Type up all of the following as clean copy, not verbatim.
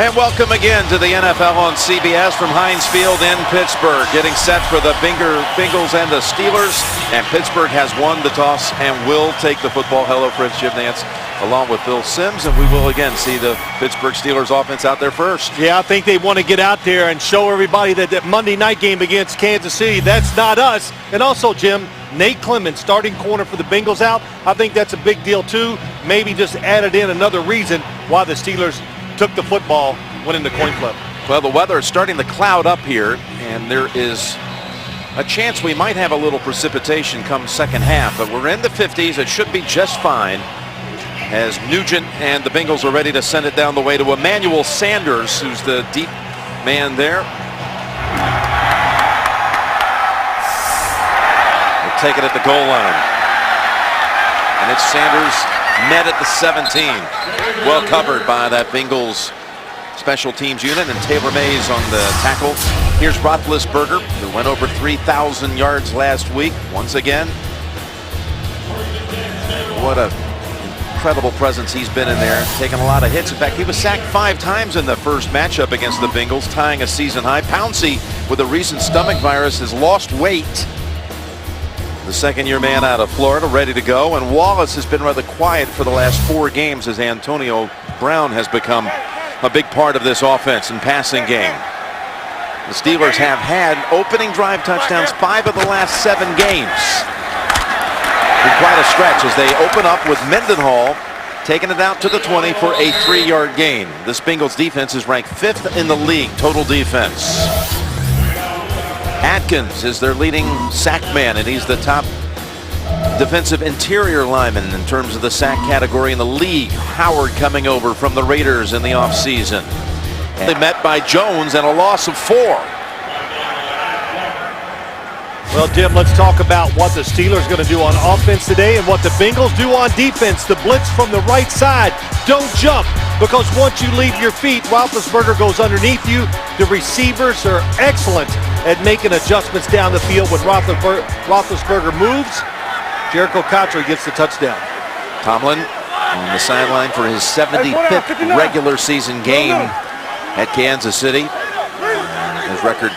And welcome again to the NFL on CBS from Heinz Field in Pittsburgh. Getting set for the Bengals and the Steelers. And Pittsburgh has won the toss and will take the football. Hello, Fritz, Jim Nance, along with Bill Sims. And we will again see the Pittsburgh Steelers offense out there first. Yeah, I think they want to get out there and show everybody that that Monday night game against Kansas City, that's not us. And also, Jim, Nate Clemens, starting corner for the Bengals out. I think that's a big deal, too. Maybe just added in another reason why the Steelers took the football, went into coin flip. Well, the weather is starting to cloud up here, and there is a chance we might have a little precipitation come second half, but we're in the 50s. It should be just fine as Nugent and the Bengals are ready to send it down the way to Emmanuel Sanders, who's the deep man there. They'll take it at the goal line. And it's Sanders net at the 17. Well covered by that Bengals special teams unit, and Taylor Mays on the tackle. Here's Roethlisberger, who went over 3,000 yards last week. Once again, what a incredible presence he's been in there, taking a lot of hits. In fact, he was sacked 5 times in the first matchup against the Bengals, tying a season high. Pouncey, with a recent stomach virus, has lost weight. The second-year man out of Florida, ready to go. And Wallace has been rather quiet for the last 4 games as Antonio Brown has become a big part of this offense and passing game. The Steelers have had opening drive touchdowns 5 of the last 7 games. In quite a stretch as they open up with Mendenhall taking it out to the 20 for a 3-yard gain. This Bengals defense is ranked 5th in the league total defense. Atkins is their leading sack man, and he's the top defensive interior lineman in terms of the sack category in the league. Howard coming over from the Raiders in the offseason. They met by Jones and a loss of 4. Well, Jim, let's talk about what the Steelers are going to do on offense today and what the Bengals do on defense. The blitz from the right side. Don't jump, because once you leave your feet, Roethlisberger goes underneath you. The receivers are excellent at making adjustments down the field when Roethlisberger moves. Jericho Cotchery gets the touchdown. Tomlin on the sideline for his 75th regular season game at Kansas City. His record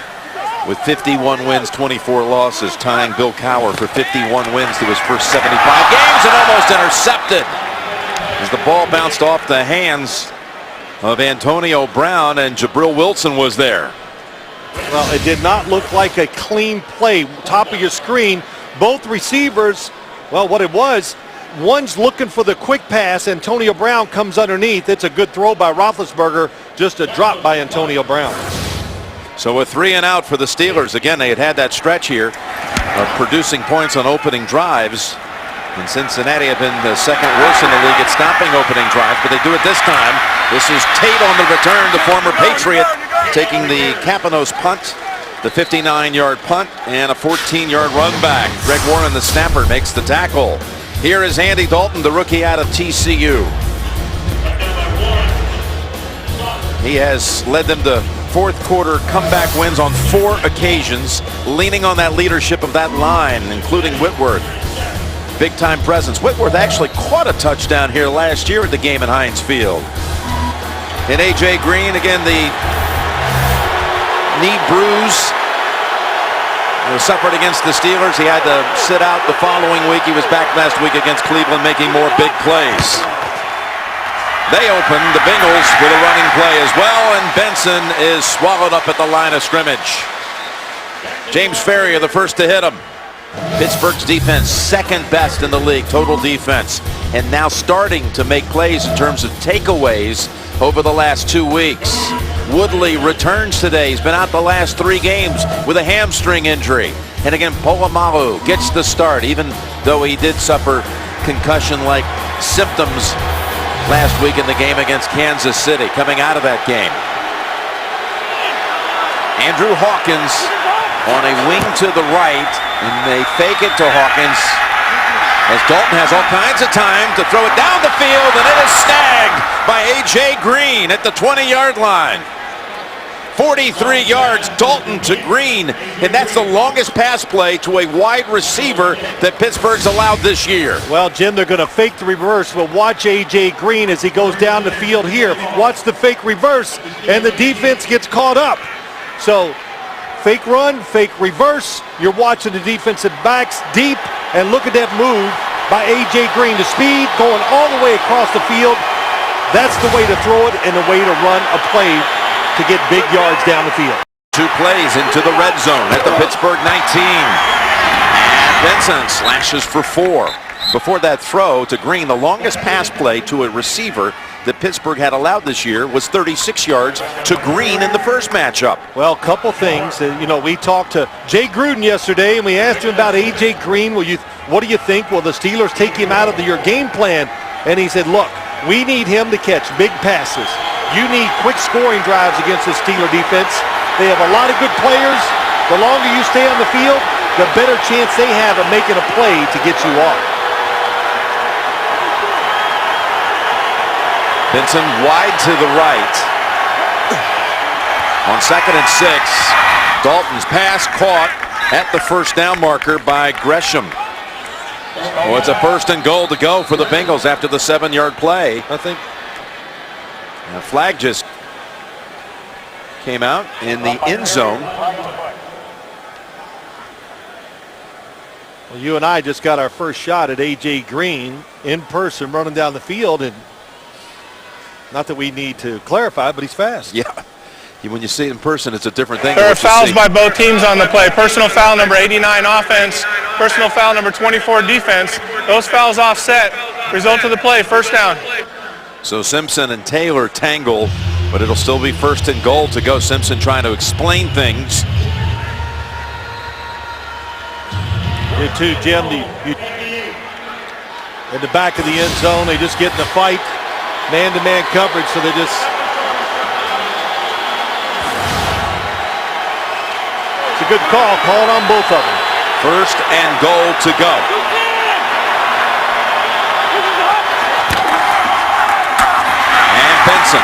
with 51 wins, 24 losses, tying Bill Cowher for 51 wins to his first 75 games, and almost intercepted as the ball bounced off the hands of Antonio Brown, and Jabril Wilson was there. Well, it did not look like a clean play. Top of your screen, both receivers, well, what it was, one's looking for the quick pass. Antonio Brown comes underneath. It's a good throw by Roethlisberger, just a drop by Antonio Brown. So a 3 and out for the Steelers. Again, they had that stretch here of producing points on opening drives. And Cincinnati have been the second worst in the league at stopping opening drives, but they do it this time. This is Tate on the return, the former Patriot, taking the Campanos punt, the 59-yard punt, and a 14-yard run back. Greg Warren, the snapper, makes the tackle. Here is Andy Dalton, the rookie out of TCU. He has led them to fourth quarter comeback wins on 4 occasions, leaning on that leadership of that line, including Whitworth. Big time presence. Whitworth actually caught a touchdown here last year at the game at Heinz Field. And A.J. Green, again, the knee bruise was suffered against the Steelers. He had to sit out the following week. He was back last week against Cleveland, making more big plays. They open the Bengals with a running play as well, and Benson is swallowed up at the line of scrimmage. James Ferrier, the first to hit him. Pittsburgh's defense, second best in the league, total defense, and now starting to make plays in terms of takeaways over the last 2 weeks. Woodley returns today. He's been out the last 3 games with a hamstring injury. And again, Polamalu gets the start, even though he did suffer concussion-like symptoms last week in the game against Kansas City, coming out of that game. Andrew Hawkins on a wing to the right, and they fake it to Hawkins as Dalton has all kinds of time to throw it down the field, and it is snagged by A.J. Green at the 20-yard line. 43 yards, Dalton to Green, and that's the longest pass play to a wide receiver that Pittsburgh's allowed this year. Well, Jim, they're going to fake the reverse, but watch A.J. Green as he goes down the field here. Watch the fake reverse, and the defense gets caught up. So, fake run, fake reverse. You're watching the defensive backs deep, and look at that move by A.J. Green. The speed going all the way across the field. That's the way to throw it and the way to run a play to get big yards down the field. 2 plays into the red zone at the Pittsburgh 19. And Benson slashes for 4. Before that throw to Green, the longest pass play to a receiver that Pittsburgh had allowed this year was 36 yards to Green in the first matchup. Well, a couple things. We talked to Jay Gruden yesterday, and we asked him about A.J. Green. What do you think? Will the Steelers take him out of your game plan? And he said, look, we need him to catch big passes. You need quick scoring drives against the Steeler defense. They have a lot of good players. The longer you stay on the field, the better chance they have of making a play to get you off. Benson wide to the right. On 2nd and 6, Dalton's pass caught at the first down marker by Gresham. Well, it's a 1st and goal to go for the Bengals after the 7-yard play. I think the flag just came out in the end zone. Well, you and I just got our first shot at A.J. Green in person running down the field, and not that we need to clarify, but he's fast. Yeah. When you see it in person, it's a different thing. There are fouls by both teams on the play. Personal foul number 89 offense, personal foul number 24 defense. Those fouls offset. Result of the play, 1st down. So Simpson and Taylor tangle, but it'll still be 1st and goal to go. Simpson trying to explain things. You too, Jim. In the back of the end zone, they just get in the fight. Man-to-man coverage, so they just... It's a good call, called on both of them. 1st and goal to go. Benson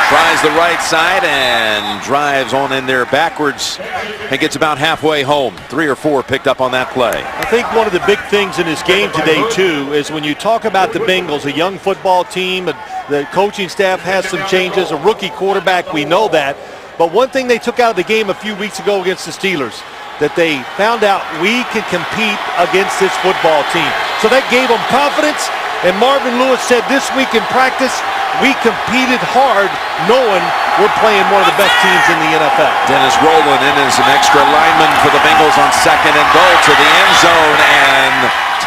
tries the right side and drives on in there backwards and gets about halfway home. 3 or 4 picked up on that play. I think one of the big things in this game today, too, is when you talk about the Bengals, a young football team, the coaching staff has some changes, a rookie quarterback, we know that. But one thing they took out of the game a few weeks ago against the Steelers, that they found out we can compete against this football team. So that gave them confidence, and Marvin Lewis said this week in practice, we competed hard knowing we're playing one of the best teams in the NFL. Dennis Rowland in as an extra lineman for the Bengals on 2nd and goal to the end zone, and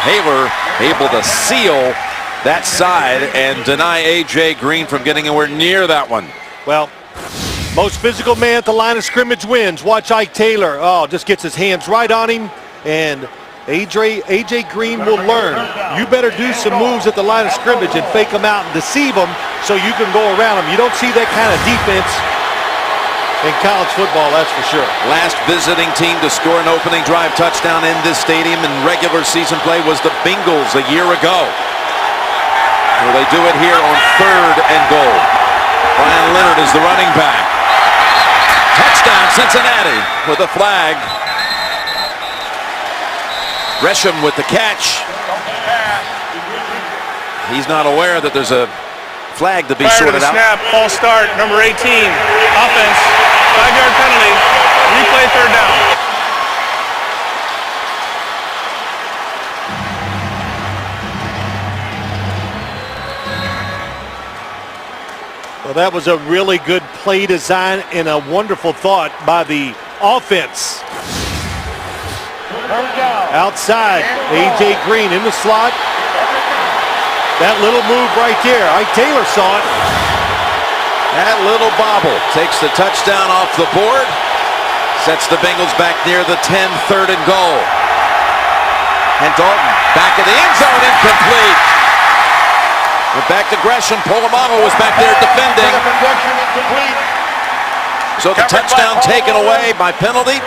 Taylor able to seal that side and deny A.J. Green from getting anywhere near that one. Well, most physical man at the line of scrimmage wins. Watch Ike Taylor. Oh, just gets his hands right on him, and A.J. Green will learn. You better do some moves at the line of scrimmage and fake them out and deceive them so you can go around them. You don't see that kind of defense in college football, that's for sure. Last visiting team to score an opening drive touchdown in this stadium in regular season play was the Bengals a year ago. Well, they do it here on 3rd and goal. Brian Leonard is the running back. Touchdown Cincinnati with a flag. Gresham with the catch. He's not aware that there's a flag to be sorted out. Snap, false start, number 18. Offense, 5-yard penalty. Replay, 3rd down. Well, that was a really good play design and a wonderful thought by the offense. Outside, A.J. Green in the slot. That little move right there, Ike Taylor saw it. That little bobble takes the touchdown off the board. Sets the Bengals back near the 10, 3rd and goal. And Dalton back in the end zone, incomplete. Went back to Gresham. Polamalu was back there defending. So the touchdown taken away by penalty.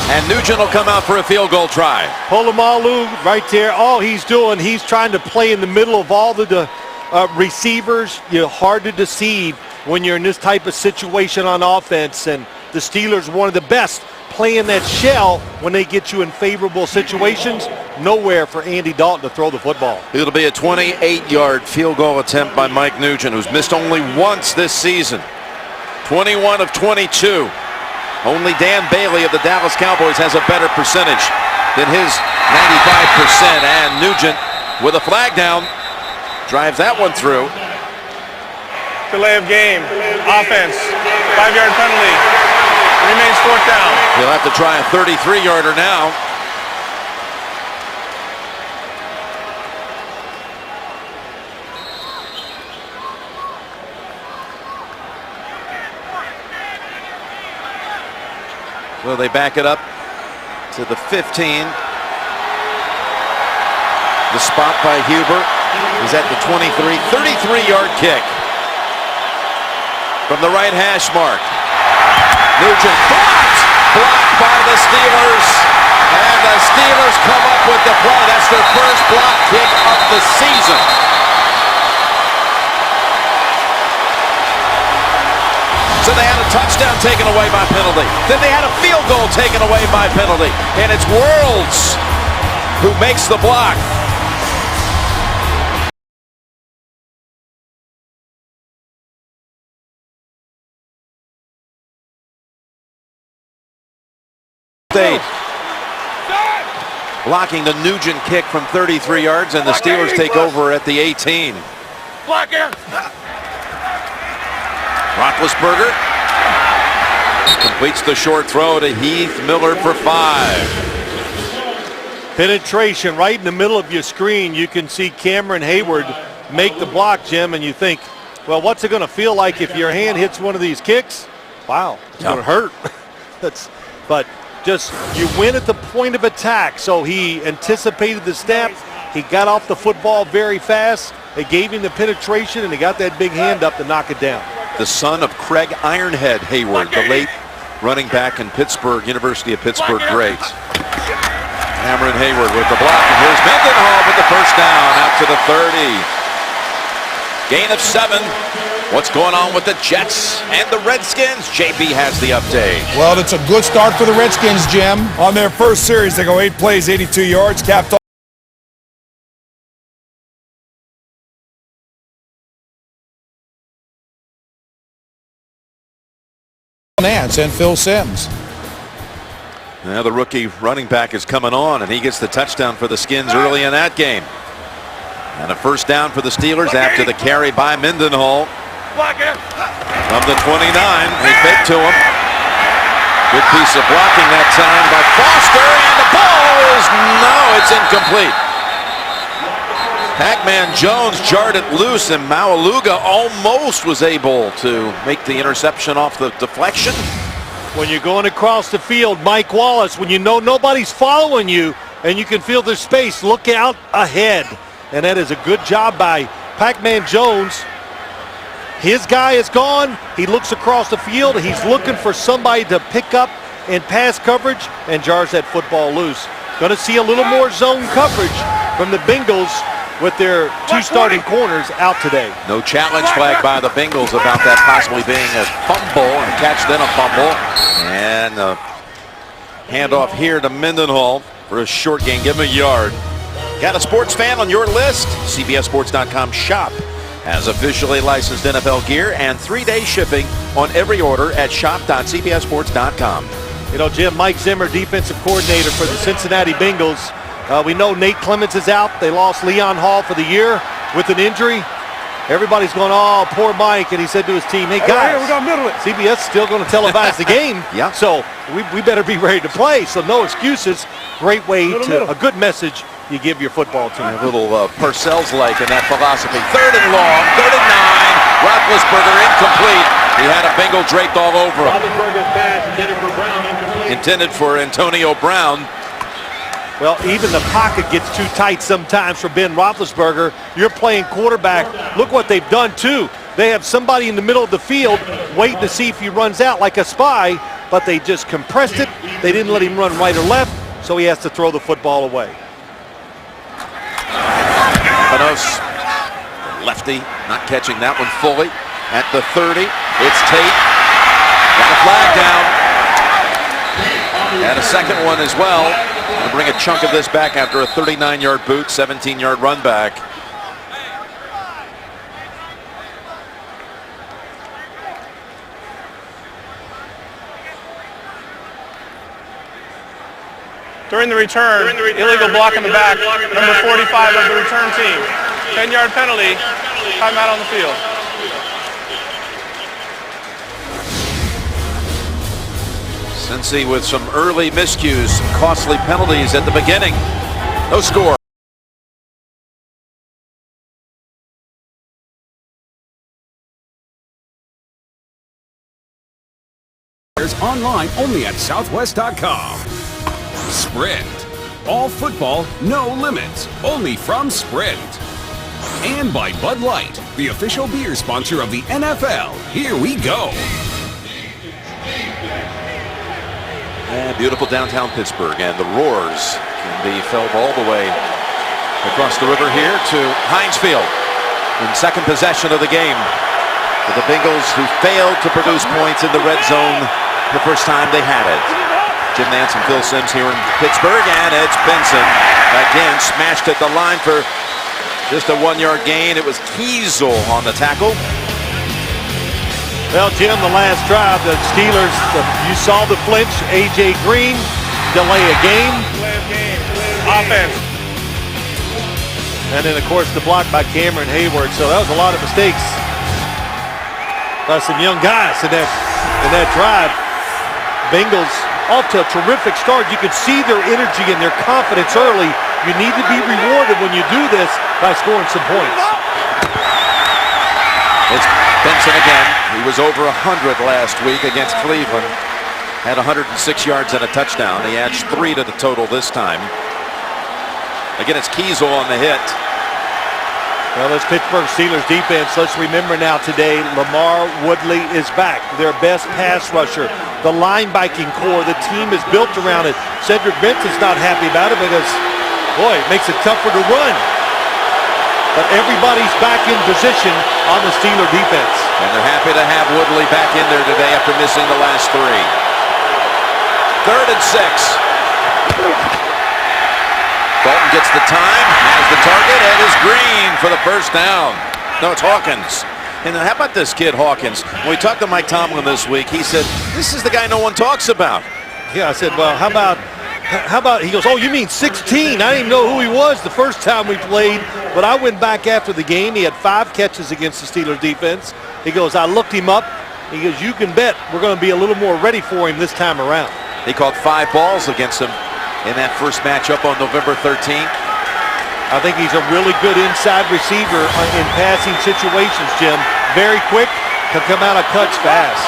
And Nugent will come out for a field goal try. Polamalu right there. All he's doing, he's trying to play in the middle of all the receivers. You're hard to deceive. when you're in this type of situation on offense, and the Steelers one of the best playing that shell when they get you in favorable situations. Nowhere for Andy Dalton to throw the football. It'll be a 28-yard field goal attempt by Mike Nugent, who's missed only once this season. 21 of 22. Only Dan Bailey of the Dallas Cowboys has a better percentage than his 95%. And Nugent with a flag down drives that one through. Delay of game. Offense. 5-yard penalty. Remains 4th down. He'll have to try a 33-yarder now. So they back it up to the 15. The spot by Huber is at the 23. 33-yard kick from the right hash mark. Nugent blocked by the Steelers, and the Steelers come up with the play. That's their first block kick of the season. So they had a touchdown taken away by penalty. Then they had a field goal taken away by penalty. And it's Worlds who makes the block. Blocking the Nugent kick from 33 yards, and the Steelers take over at the 18. Block here. Roethlisberger completes the short throw to Heath Miller for 5. Penetration right in the middle of your screen. You can see Cameron Hayward make the block, Jim, and you think, well, what's it going to feel like if your hand hits one of these kicks? Wow, it's going to hurt. But just you win at the point of attack. So he anticipated the snap. He got off the football very fast. They gave him the penetration, and he got that big hand up to knock it down. The son of Craig Ironhead Hayward, the late running back in Pittsburgh, University of Pittsburgh great. Cameron Hayward with the block, and here's Mendenhall with the first down out to the 30. Gain of 7. What's going on with the Jets and the Redskins? JP has the update. Well, it's a good start for the Redskins, Jim. On their first series, they go 8 plays, 82 yards, capped off. Nance and Phil Simms. Now the rookie running back is coming on, and he gets the touchdown for the Skins early in that game. And a first down for the Steelers after the carry by Mendenhall. From the 29, he fed to him. Good piece of blocking that time by Foster, and the ball is, no, it's incomplete. Pac-Man Jones jarred it loose, and Maualuga almost was able to make the interception off the deflection. When you're going across the field, Mike Wallace, when you know nobody's following you and you can feel there's space, look out ahead. And that is a good job by Pac-Man Jones. His guy is gone. He looks across the field. He's looking for somebody to pick up in pass coverage and jars that football loose. Going to see a little more zone coverage from the Bengals with their 2 starting corners out today. No challenge flag by the Bengals about that possibly being a fumble, and a catch then a fumble. And a handoff here to Mendenhall for a short gain. Give him a yard. Got a sports fan on your list? CBSSports.com shop has officially licensed NFL gear and 3-day shipping on every order at shop.cbssports.com. You know, Jim, Mike Zimmer, defensive coordinator for the Cincinnati Bengals. We know Nate Clements is out. They lost Leon Hall for the year with an injury. Everybody's going, oh, poor Mike. And he said to his team, hey, guys, CBS is still going to televise the game. Yeah. So we better be ready to play. So no excuses. Great way to, a good message you give your football team. A little Parcells-like in that philosophy. 3rd and long, 3rd and 9. Roethlisberger incomplete. He had a Bengal draped all over him. Intended for Antonio Brown. Well, even the pocket gets too tight sometimes for Ben Roethlisberger. You're playing quarterback. Look what they've done, too. They have somebody in the middle of the field waiting to see if he runs out like a spy, but they just compressed it. They didn't let him run right or left, so he has to throw the football away. Panos, lefty, not catching that one fully. at the 30. It's Tate. Got a flag down. And a second one as well. Going to bring a chunk of this back after a 39-yard boot, 17-yard run back. During the return, illegal block in the back, number 45 of the return team. 10-yard penalty, timeout on the field. Cincy with some early miscues, some costly penalties at the beginning. No score. Online only at Southwest.com. Sprint. All football, no limits. Only from Sprint. And by Bud Light, the official beer sponsor of the NFL. Here we go. And beautiful downtown Pittsburgh, and the roars can be felt all the way across the river here to Heinz Field in second possession of the game for the Bengals, who failed to produce points in the red zone the first time they had it. Jim Nance and Phil Simms here in Pittsburgh, and it's Benson again smashed at the line for just a 1-yard gain. It was Kiesel on the tackle. Well, Jim, the last drive, the Steelers, you saw the flinch. A.J. Green, delay a game. Offense. And then, of course, the block by Cameron Hayward. So that was a lot of mistakes by some young guys in that drive. Bengals off to a terrific start. You could see their energy and their confidence early. You need to be rewarded when you do this by scoring some points. It's Benson again. He was over 100 last week against Cleveland. Had 106 yards and a touchdown. He adds 3 to the total this time. Again, it's Kiesel on the hit. Well, this Pittsburgh Steelers defense, let's remember now today, Lamar Woodley is back, their best pass rusher. The linebacker core, the team is built around it. Cedric Benson's not happy about it because, boy, it makes it tougher to run. But everybody's back in position on the Steeler defense. And they're happy to have Woodley back in there today after missing the last 3. 3rd and 6. Dalton gets the time, has the target, and is Green for the first down. No, it's Hawkins. And how about this kid, Hawkins? When we talked to Mike Tomlin this week, he said, this is the guy no one talks about. Yeah, I said, well, how about, he goes, oh, you mean 16? I didn't even know who he was the first time we played, but I went back after the game. He had 5 catches against the Steelers defense. He goes, I looked him up. He goes, you can bet we're going to be a little more ready for him this time around. He caught 5 balls against him in that first matchup on November 13th. I think he's a really good inside receiver in passing situations, Jim. Very quick, can come out of cuts fast.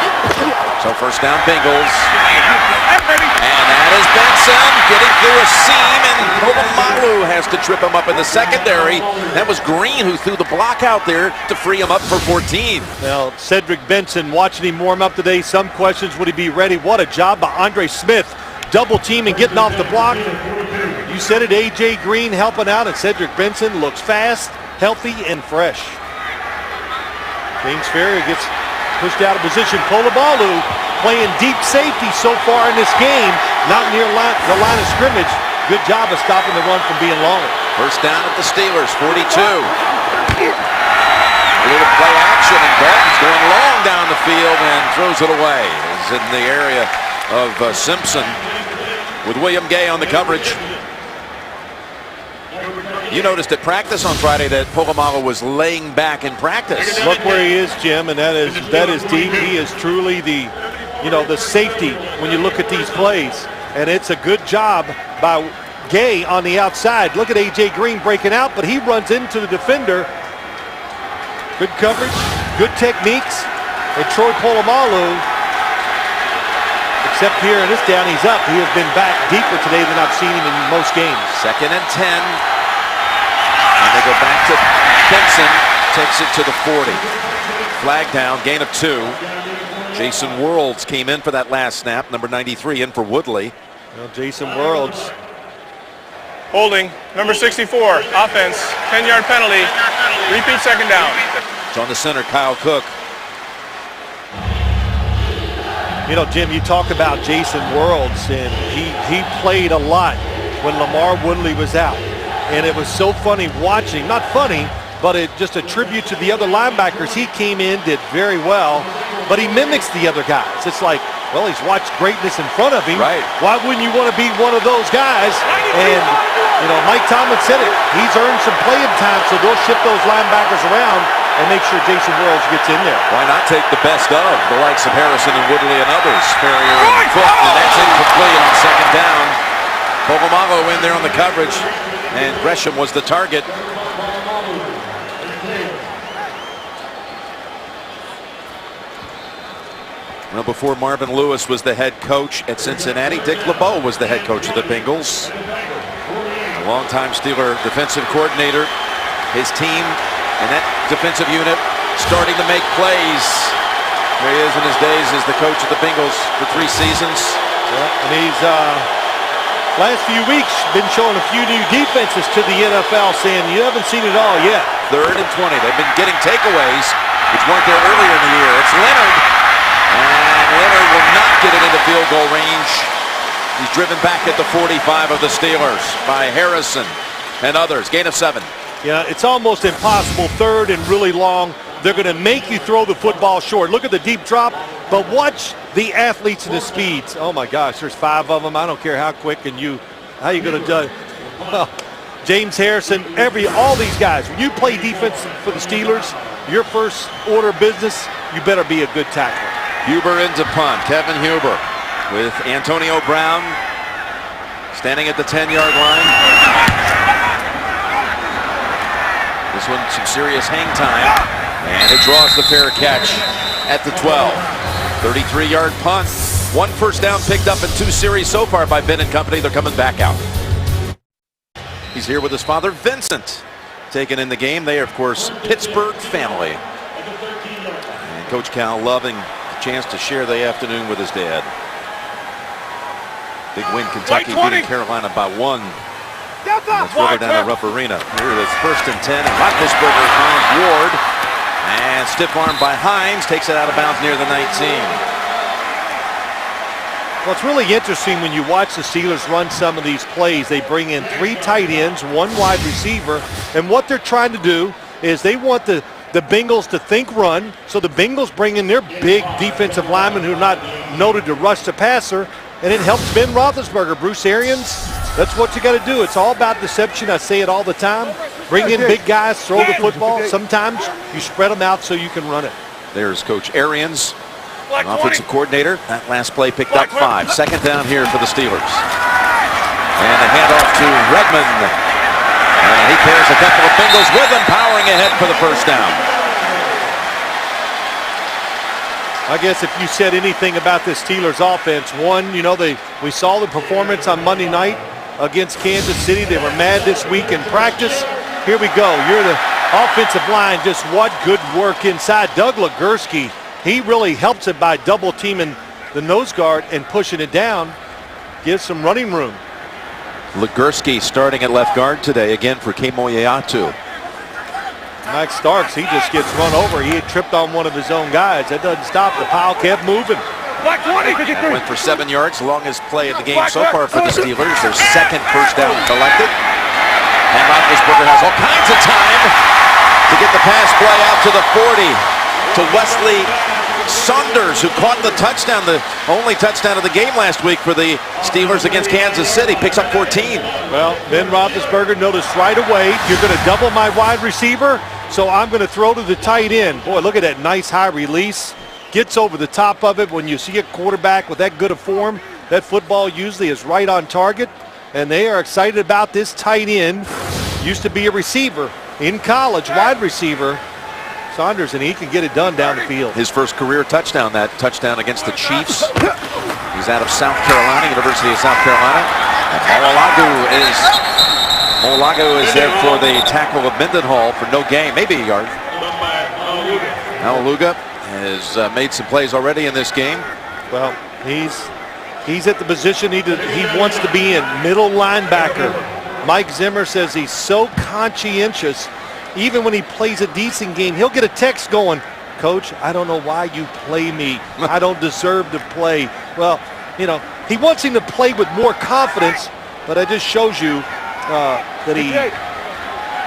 So first down, Bengals. And that is Benson getting through a seam, and Polamalu has to trip him up in the secondary. That was Green who threw the block out there to free him up for 14. Now, Cedric Benson, watching him warm up today, some questions, would he be ready? What a job by Andre Smith. Double team and getting off the block. You said it, A.J. Green helping out, and Cedric Benson looks fast, healthy, and fresh. James Ferrier gets pushed out of position. Polamalu playing deep safety so far in this game, not near the line of scrimmage. Good job of stopping the run from being long. First down at the Steelers, 42. A little play action, and Dalton's going long down the field and throws it away. It's in the area of Simpson with William Gay on the coverage. You noticed at practice on Friday that Polamalu was laying back in practice. Look where he is, Jim, and that is deep. He is truly the safety when you look at these plays. And it's a good job by Gay on the outside. Look at A.J. Green breaking out, but he runs into the defender. Good coverage, good techniques. And Troy Polamalu, except here in this down, he's up. He has been back deeper today than I've seen him in most games. 2nd and 10. And they go back to Benson, takes it to the 40. Flag down, gain of 2. Jason Worlds came in for that last snap, number 93 in for Woodley. Well, Jason Worlds. Holding, number 64, offense, 10-yard penalty, repeat second down. It's on the center, Kyle Cook. You know, Jim, you talk about Jason Worlds, and he played a lot when Lamar Woodley was out. And it was so funny watching, not funny, but it just a tribute to the other linebackers. He came in, did very well, but he mimics the other guys. It's like, well, he's watched greatness in front of him. Right. Why wouldn't you want to be one of those guys? And, you know, Mike Tomlin said it. He's earned some playing time, so they'll shift those linebackers around and make sure Jason Worlds gets in there. Why not take the best of the likes of Harrison and Woodley and others? Ferrier and Cook, and that's incomplete on second down. Polamalu in there on the coverage, and Gresham was the target. Well, before Marvin Lewis was the head coach at Cincinnati, Dick LeBeau was the head coach of the Bengals. A longtime Steeler defensive coordinator. His team and that defensive unit starting to make plays. There he is in his days as the coach of the Bengals for 3 seasons. And he's last few weeks been showing a few new defenses to the NFL, saying you haven't seen it all yet. 3rd and 20. They've been getting takeaways, which weren't there earlier in the year. It's Leonard. And Leonard will not get it into field goal range. He's driven back at the 45 of the Steelers by Harrison and others. Gain of 7. Yeah, it's almost impossible. 3rd and really long. They're going to make you throw the football short. Look at the deep drop, but watch the athletes and the speeds. Oh my gosh, there's 5 of them. I don't care how quick and how you going to do it. Well, James Harrison, all these guys. When you play defense for the Steelers, your first order of business, you better be a good tackler. Huber into punt. Kevin Huber with Antonio Brown standing at the 10-yard line. This one, some serious hang time. And it draws the fair catch at the 12. 33-yard punt. 1 first down picked up in 2 series so far by Ben and company. They're coming back out. He's here with his father, Vincent, taken in the game. They are, of course, Pittsburgh family. And Coach Cal loving the chance to share the afternoon with his dad. Big win, Kentucky beating Carolina by 1. Let's roll down a rough arena. Here it is, 1st and 10. And Roethlisberger finds Ward. And stiff arm by Hines takes it out of bounds near the 19. Well, it's really interesting when you watch the Steelers run some of these plays. They bring in 3 tight ends, 1 wide receiver, and what they're trying to do is they want the Bengals to think run, so the Bengals bring in their big defensive linemen who are not noted to rush the passer, and it helps Ben Roethlisberger. Bruce Arians, that's what you got to do. It's all about deception. I say it all the time. Bring in big guys, throw the football. Sometimes you spread them out so you can run it. There's Coach Arians, offensive coordinator. That last play picked up 5. 2nd down here for the Steelers. And a handoff to Redmond. And he carries a couple of Bengals with him, powering ahead for the 1st down. I guess if you said anything about this Steelers offense, one, you know, we saw the performance on Monday night against Kansas City. They were mad this week in practice. Here we go. You're the offensive line. Just what good work inside. Doug Legursky, he really helps it by double teaming the nose guard and pushing it down. Gives some running room. Legursky starting at left guard today again for Kemoeatu. Max Starks, he just gets run over. He had tripped on one of his own guys. That doesn't stop. The pile kept moving. Went for 7 yards, longest play of the game so far for the Steelers. Their 2nd first down collected. And Roethlisberger has all kinds of time to get the pass play out to the 40 to Wesley Saunders, who caught the touchdown, the only touchdown of the game last week for the Steelers against Kansas City. Picks up 14. Well, Ben Roethlisberger noticed right away, you're going to double my wide receiver, so I'm going to throw to the tight end. Boy, look at that nice high release. Gets over the top of it. When you see a quarterback with that good a form, that football usually is right on target. And they are excited about this tight end. Used to be a receiver in college, wide receiver. Saunders, and he can get it done down the field. His first career touchdown, that touchdown against the Chiefs. He's out of South Carolina, University of South Carolina. And Moalago is there for the tackle of Mendenhall for no gain, maybe a yard. Alaluga has made some plays already in this game. Well, he's at the position he wants to be in, middle linebacker. Mike Zimmer says he's so conscientious. Even when he plays a decent game, he'll get a text going, Coach, I don't know why you play me. I don't deserve to play. Well, you know, he wants him to play with more confidence, but it just shows you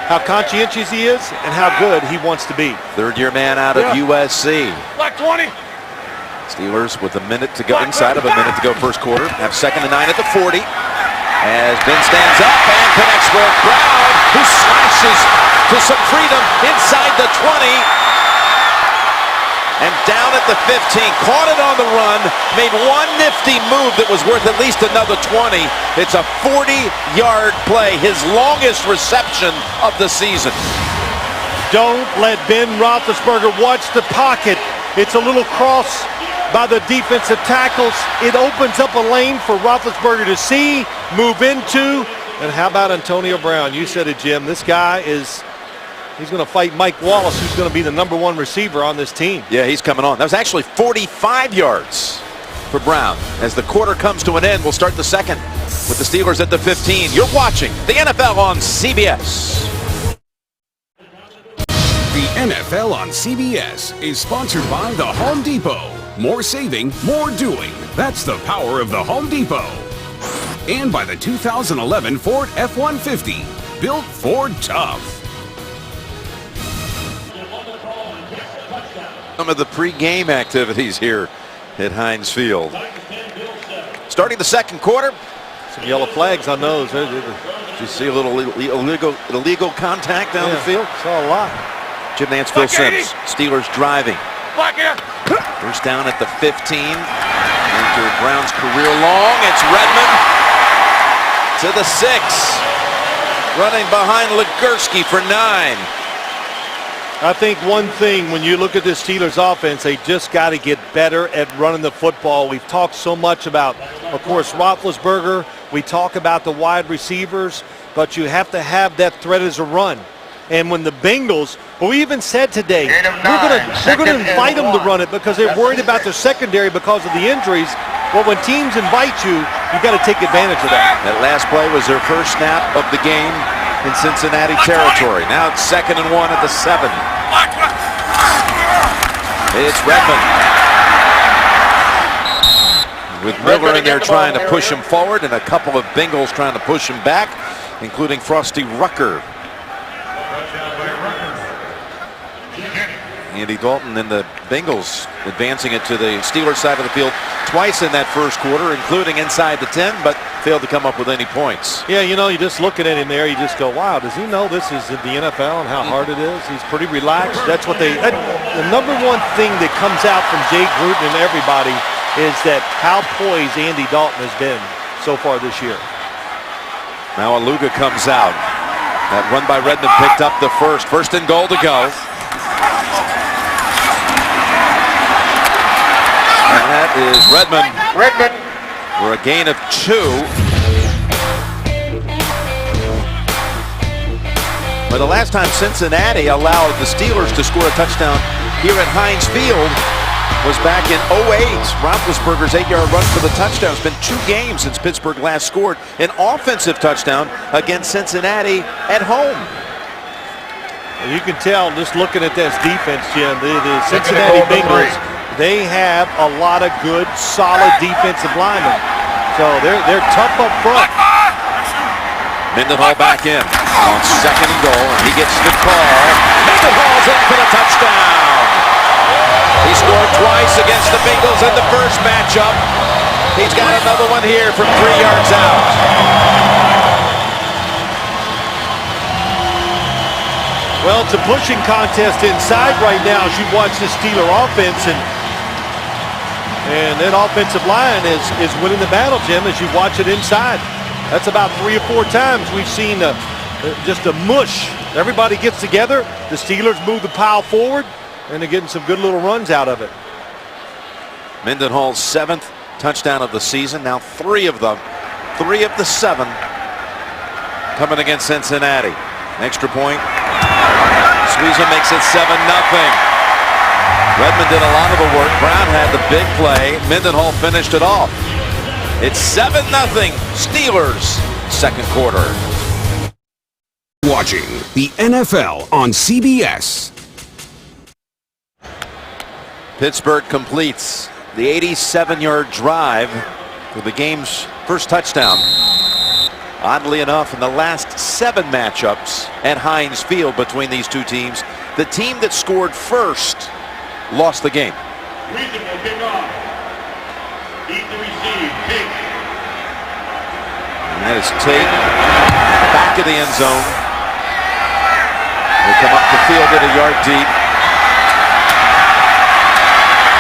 how conscientious he is and how good he wants to be. Third-year man out of USC. Black 20. Steelers with a minute to go, inside of a minute to go first quarter. Have 2nd and 9 at the 40. As Ben stands up and connects with Brown, who slashes to some freedom inside the 20. And down at the 15. Caught it on the run. Made one nifty move that was worth at least another 20. It's a 40-yard play. His longest reception of the season. Don't let Ben Roethlisberger watch the pocket. It's a little cross by the defensive tackles. It opens up a lane for Roethlisberger to see, move into. And how about Antonio Brown? You said it, Jim. This guy he's going to fight Mike Wallace, who's going to be the #1 receiver on this team. Yeah, he's coming on. That was actually 45 yards for Brown. As the quarter comes to an end, we'll start the second with the Steelers at the 15. You're watching the NFL on CBS. The NFL on CBS is sponsored by the Home Depot. More saving, more doing. That's the power of the Home Depot. And by the 2011 Ford F-150. Built Ford tough. Some of the pre-game activities here at Heinz Field. Starting the second quarter. Some yellow flags on those. Did you see a little illegal contact down the field? Saw a lot. Jim Nance, Phil Simms. Steelers driving. First down at the 15. After Brown's career long, it's Redmond to the 6. Running behind Legursky for 9. I think one thing when you look at this Steelers offense, they just got to get better at running the football. We've talked so much about, of course, Roethlisberger. We talk about the wide receivers, but you have to have that threat as a run. And when the Bengals, well, we even said today, we're going to invite them to run it because they're worried about their secondary because of the injuries. Well, when teams invite you, you've got to take advantage of that. That last play was their first snap of the game in Cincinnati territory. Now it's 2nd and 1 at the 7. It's Redmond. With Miller in there trying to push him forward and a couple of Bengals trying to push him back, including Frosty Rucker. Andy Dalton and the Bengals advancing it to the Steelers side of the field twice in that first quarter, including inside the 10, but failed to come up with any points. Yeah, you know, you're just looking at him there, you just go, wow, does he know this is the NFL and how hard it is? He's pretty relaxed. That's what the #1 thing that comes out from Jay Gruden and everybody is that how poised Andy Dalton has been so far this year. Now Aluga comes out. That run by Redmond picked up the first. 1st and goal to go. And that is Redmond for a gain of 2. But the last time Cincinnati allowed the Steelers to score a touchdown here at Heinz Field was back in 08. Roethlisberger's 8-yard run for the touchdown. It's been 2 games since Pittsburgh last scored an offensive touchdown against Cincinnati at home. You can tell just looking at this defense, Jim, the Cincinnati Bengals, they have a lot of good, solid defensive linemen. So they're tough up front. Mendenhall back in on 2nd and goal, and he gets the call. Mendenhall's in for the touchdown. He scored twice against the Bengals in the first matchup. He's got another one here from 3 yards out. Well, it's a pushing contest inside right now as you watch this Steeler offense, and that offensive line is winning the battle, Jim, as you watch it inside. That's about 3 or 4 times we've seen just a mush. Everybody gets together, the Steelers move the pile forward, and they're getting some good little runs out of it. Mendenhall's 7th touchdown of the season. Now 3 of them, 3 of the 7 coming against Cincinnati. Extra point. Sweeza makes it 7-0. Redmond did a lot of the work. Brown had the big play. Mendenhall finished it off. It's 7-0 Steelers, second quarter. Watching the NFL on CBS. Pittsburgh completes the 87-yard drive for the game's first touchdown. Oddly enough, in the last 7 matchups at Heinz Field between these two teams, the team that scored first lost the game. Reasonable kickoff. Easy receive. Tate. And that is Tate back of the end zone. They come up the field at a yard deep.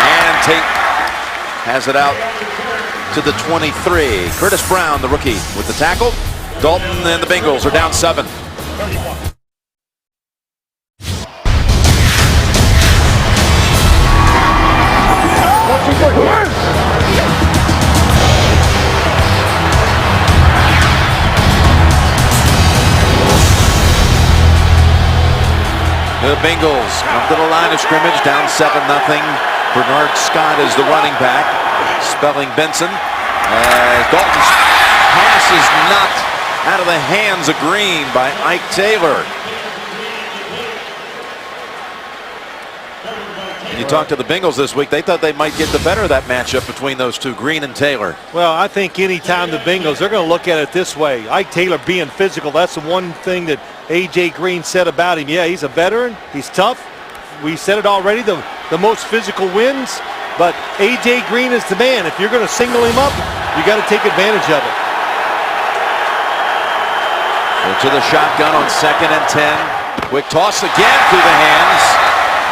And Tate has it out to the 23. Curtis Brown, the rookie, with the tackle. Dalton and the Bengals are down 7. The Bengals come to the line of scrimmage, down 7-0. Bernard Scott is the running back, spelling Benson. Dalton's pass is knocked out of the hands of Green by Ike Taylor. You talked to the Bengals this week, they thought they might get the better of that matchup between those two, Green and Taylor. Well, I think anytime the Bengals, they're going to look at it this way. Ike Taylor being physical, that's the one thing that A.J. Green said about him. Yeah, he's a veteran. He's tough. We said it already, the most physical wins. But A.J. Green is the man. If you're going to single him up, you got to take advantage of it. So to the shotgun on 2nd and 10. Quick toss again through the hands.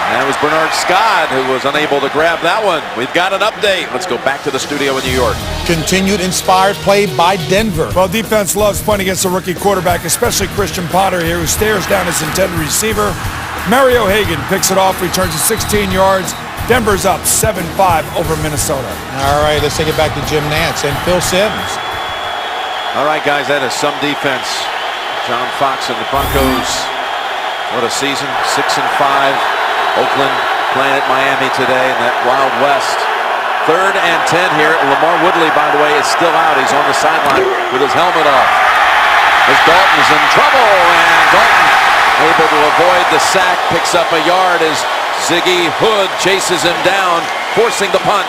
And it was Bernard Scott who was unable to grab that one. We've got an update. Let's go back to the studio in New York. Continued inspired play by Denver. Well, defense loves playing against a rookie quarterback, especially Christian Potter here, who stares down his intended receiver. Mario Hagan picks it off, returns it 16 yards. Denver's up 7-5 over Minnesota. All right, let's take it back to Jim Nantz and Phil Simms. All right, guys, that is some defense. John Fox and the Broncos. What a season, 6-5. Oakland playing at Miami today in that Wild West. 3rd and 10 here. Lamar Woodley, by the way, is still out. He's on the sideline with his helmet off. As Dalton's in trouble, and Dalton able to avoid the sack, picks up a yard as Ziggy Hood chases him down, forcing the punt.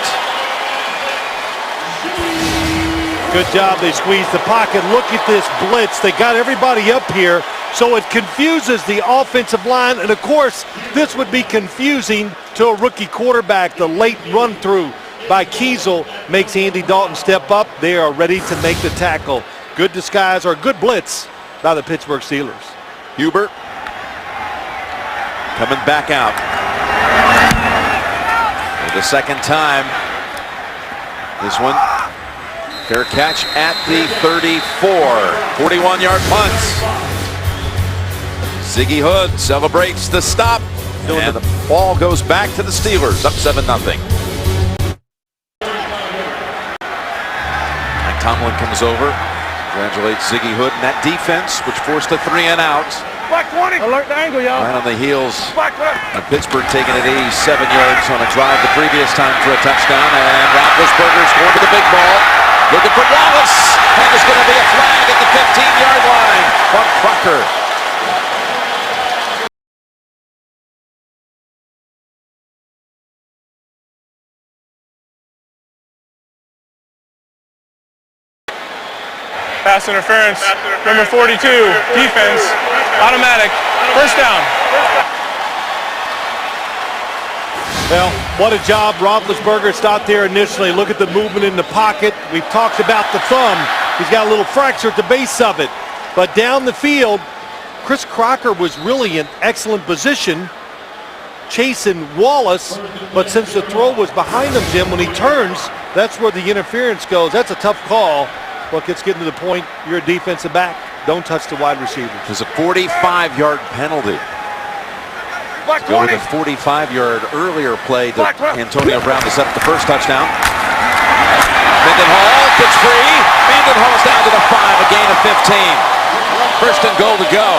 Good job. They squeezed the pocket. Look at this blitz. They got everybody up here, so it confuses the offensive line. And, of course, this would be confusing to a rookie quarterback. The late run-through by Kiesel makes Andy Dalton step up. They are ready to make the tackle. Good disguise or good blitz by the Pittsburgh Steelers. Hubert coming back out. For the second time. This one. Fair catch at the 34. 41-yard punt. Ziggy Hood celebrates the stop. And the ball goes back to the Steelers, up 7-0. Mike Tomlin comes over. Congratulates Ziggy Hood and that defense, which forced a 3 and out. Black 20. Alert the angle, y'all. Right on the heels Black. of Pittsburgh taking it 87 yards on a drive the previous time for a touchdown. And Roethlisberger's going to the big ball. Looking for Wallace. And there's going to be a flag at the 15-yard line from Crocker. Pass interference. Number 42, defense, automatic, first down. Well, what a job. Roethlisberger stopped there initially. Look at the movement in the pocket. We've talked about the thumb. He's got a little fracture at the base of it. But down the field, Chris Crocker was really in excellent position chasing Wallace. But since the throw was behind him, Jim, when he turns, that's where the interference goes. That's a tough call. Look, it's getting to the point, you're a defensive back. Don't touch the wide receiver. There's a 45-yard penalty. Go with a 45-yard earlier play to Antonio Brown to set up the first touchdown. Mendenhall gets free. Mendenhall's down to the 5, a gain of 15. First and goal to go.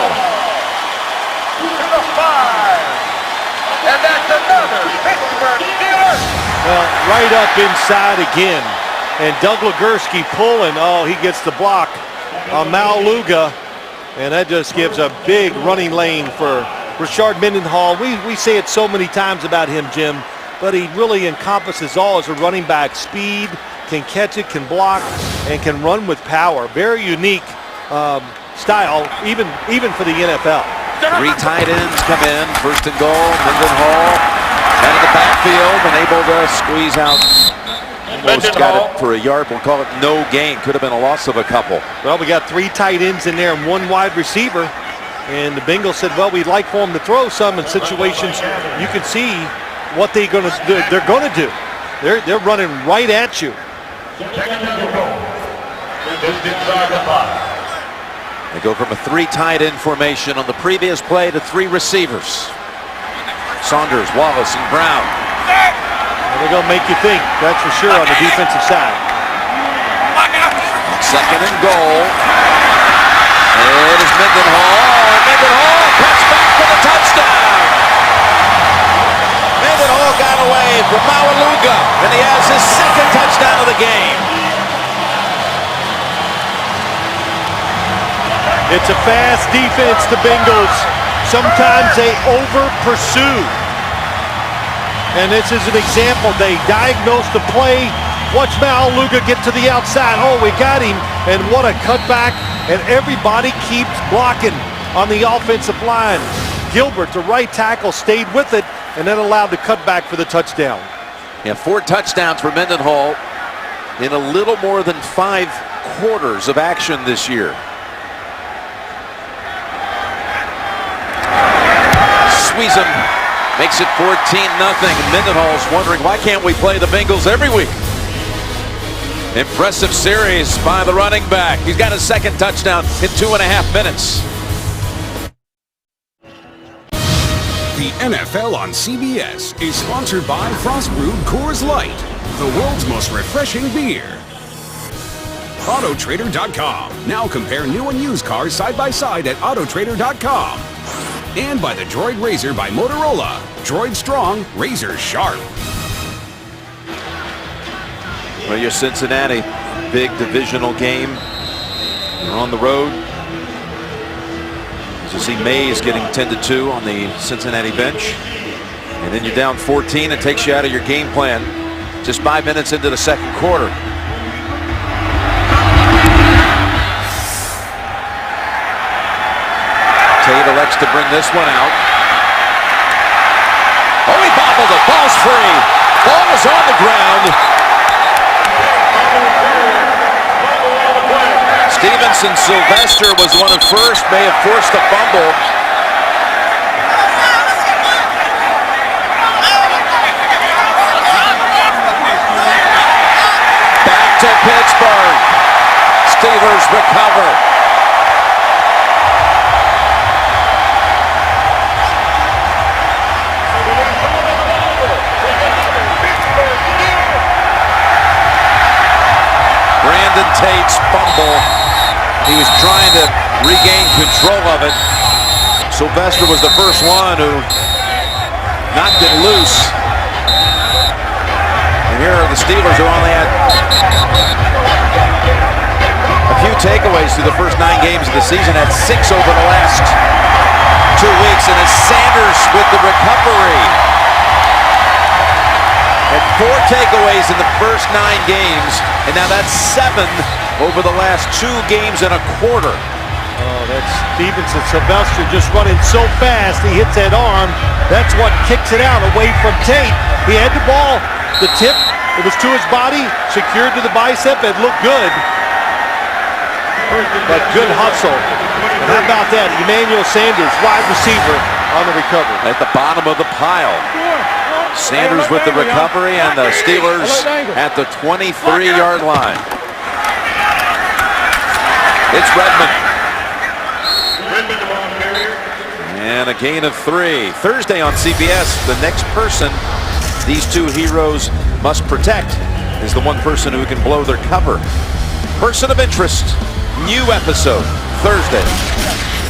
To the 5. And that's another Pittsburgh Steelers. Well, right up inside again. And Doug Legursky pulling. Oh, he gets the block on Mauluga. And that just gives a big running lane for Rashard Mendenhall. We say it so many times about him, Jim. but he really encompasses all as a running back. Speed, can catch it, can block, and can run with power. Very unique style, even for the NFL. 3 tight ends come in. First and goal. Mendenhall out of the backfield and able to squeeze out. Almost got it for a yard. We'll call it no gain. Could have been a loss of a couple. Well, we got 3 tight ends in there and 1 wide receiver. And the Bengals said, well, we'd like for them to throw some in situations you can see what they're going to do. They're running right at you. They go from a 3 tight end formation on the previous play to 3 receivers. Saunders, Wallace, and Brown. They're going to make you think, that's for sure, on the defensive side. Second and goal. It is Mendenhall. Mendenhall cuts back for the touchdown. Mendenhall got away from Maualuga, and he has his 2nd touchdown of the game. It's a fast defense, the Bengals. Sometimes they over-pursue. And this is an example. They diagnose the play. Watch Maualuga get to the outside. Oh, we got him. And what a cutback. And everybody keeps blocking on the offensive line. Gilbert, the right tackle, stayed with it and then allowed the cutback for the touchdown. Yeah, 4 touchdowns for Mendenhall in a little more than 5 quarters of action this year. Squeeze him. Makes it 14-0. Mendenhall's wondering, why can't we play the Bengals every week? Impressive series by the running back. He's got his 2nd touchdown in 2.5 minutes. The NFL on CBS is sponsored by Frost Brewed Coors Light, the world's most refreshing beer. Autotrader.com. Now compare new and used cars side by side at Autotrader.com. And by the Droid Razor by Motorola. Droid strong, razor sharp. Well, you're Cincinnati. Big divisional game. You're on the road. As you see, Mays getting 10-2 on the Cincinnati bench. And then you're down 14. It takes you out of your game plan. Just 5 minutes into the 2nd quarter. Tate elects to bring this one out. Oh, he bobbled it. Ball's free. Ball is on the ground. Stevenson Sylvester was one at first, may have forced a fumble. Back to Pittsburgh. Steelers recover. Brandon Tate's fumble. He was trying to regain control of it. Sylvester was the first one who knocked it loose. And here are the Steelers who only had a few takeaways through the first 9 games of the season, had 6 over the last 2 weeks. And it's Sanders with the recovery. Had 4 takeaways in the first 9 games, and now that's 7 over the last 2 games and a quarter. Oh, that's Stevenson. Sylvester just running so fast, he hits that arm. That's what kicks it out away from Tate. He had the ball, the tip, it was to his body, secured to the bicep, it looked good. But good hustle. And how about that? Emmanuel Sanders, wide receiver, on the recovery. At the bottom of the pile. Sanders with the recovery, and the Steelers at the 23-yard line. It's Redmond. And a gain of 3. Thursday on CBS, the next person these 2 heroes must protect is the one person who can blow their cover. Person of interest, new episode, Thursday,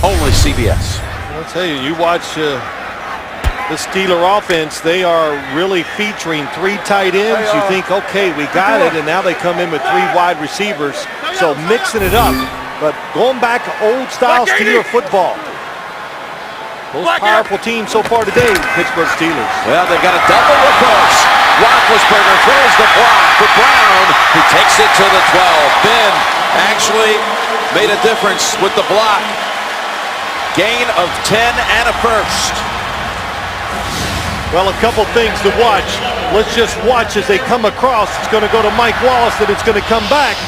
only CBS. I'll tell you, you watch the Steeler offense, they are really featuring 3 tight ends. You think, okay, we got it, and now they come in with 3 wide receivers. So mixing it up, but going back to old-style Steeler football. Most powerful team so far today, the Pittsburgh Steelers. Well, they've got a double reverse. Roethlisberger throws the block for Brown, who takes it to the 12. Ben actually made a difference with the block. Gain of 10 and a first. Well, a couple things to watch. Let's just watch as they come across. It's going to go to Mike Wallace, and it's going to come back.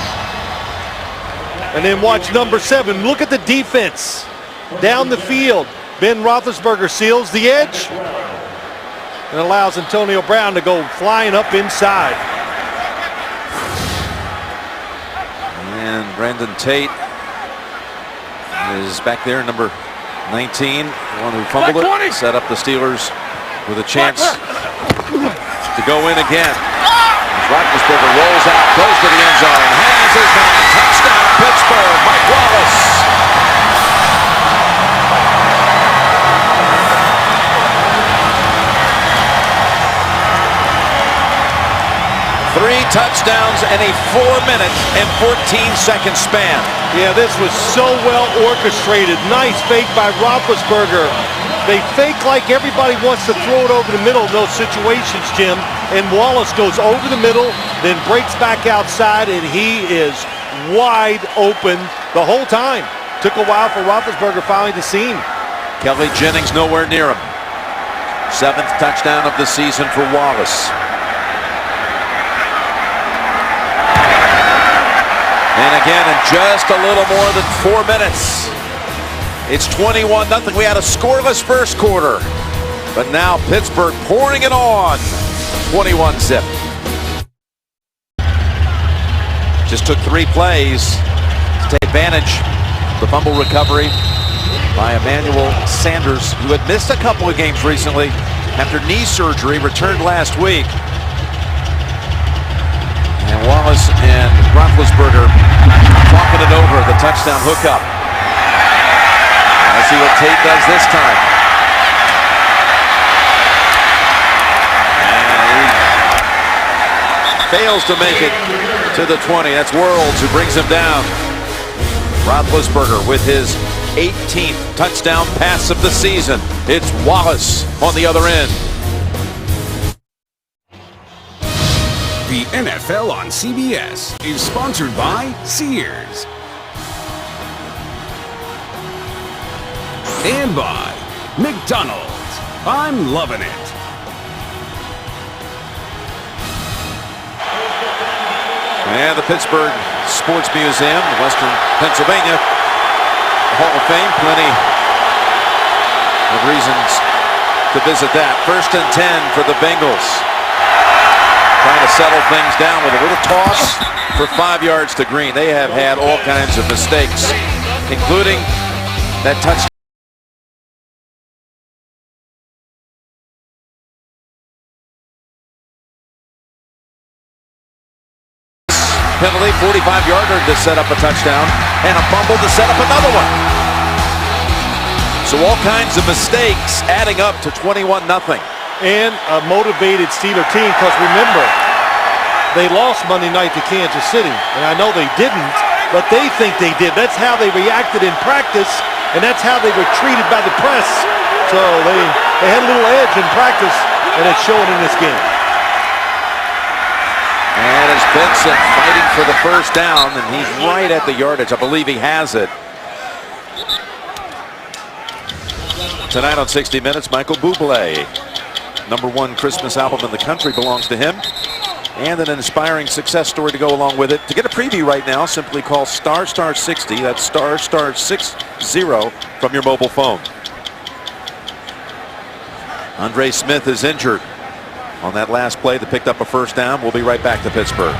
And then watch number 7. Look at the defense down the field. Ben Roethlisberger seals the edge and allows Antonio Brown to go flying up inside. And Brandon Tate is back there, number 19, the one who fumbled it, set up the Steelers with a chance to go in again. Roethlisberger rolls out, goes to the end zone, has his man, touchdown Pittsburgh, Mike Wallace. 3 touchdowns in a 4-minute and 14-second span. Yeah, this was so well orchestrated. Nice fake by Roethlisberger. They fake like everybody wants to throw it over the middle in those situations, Jim. And Wallace goes over the middle, then breaks back outside, and he is wide open the whole time. Took a while for Roethlisberger finally to see him. Kelly Jennings nowhere near him. 7th touchdown of the season for Wallace. And again, in just a little more than 4 minutes, it's 21-0. We had a scoreless first quarter, but now Pittsburgh pouring it on, 21-zip. Just took 3 plays to take advantage of the fumble recovery by Emmanuel Sanders, who had missed a couple of games recently after knee surgery, returned last week. And Wallace and Roethlisberger talking it over, the touchdown hookup. Let's see what Tate does this time. And he fails to make it to the 20. That's Worlds who brings him down. Roethlisberger with his 18th touchdown pass of the season. It's Wallace on the other end. The NFL on CBS is sponsored by Sears. And by McDonald's. I'm loving it. And the Pittsburgh Sports Museum, Western Pennsylvania, Hall of Fame, plenty of reasons to visit that. 1st and 10 for the Bengals. Trying to settle things down with a little toss for 5 yards to Green. They have had all kinds of mistakes, including that touchdown. Penalty, 45-yarder to set up a touchdown, and a fumble to set up another one. So all kinds of mistakes adding up to 21-0. And a motivated Steeler team, because remember, they lost Monday night to Kansas City. And I know they didn't, but they think they did. That's how they reacted in practice, and that's how they were treated by the press. So they had a little edge in practice, and it's showing in this game. And it's Benson fighting for the first down, and he's right at the yardage. I believe he has it. Tonight on 60 Minutes, Michael Bublé. #1 Christmas album in the country belongs to him. And an inspiring success story to go along with it. To get a preview right now, simply call *60. That's *60 from your mobile phone. Andre Smith is injured on that last play that picked up a first down. We'll be right back to Pittsburgh.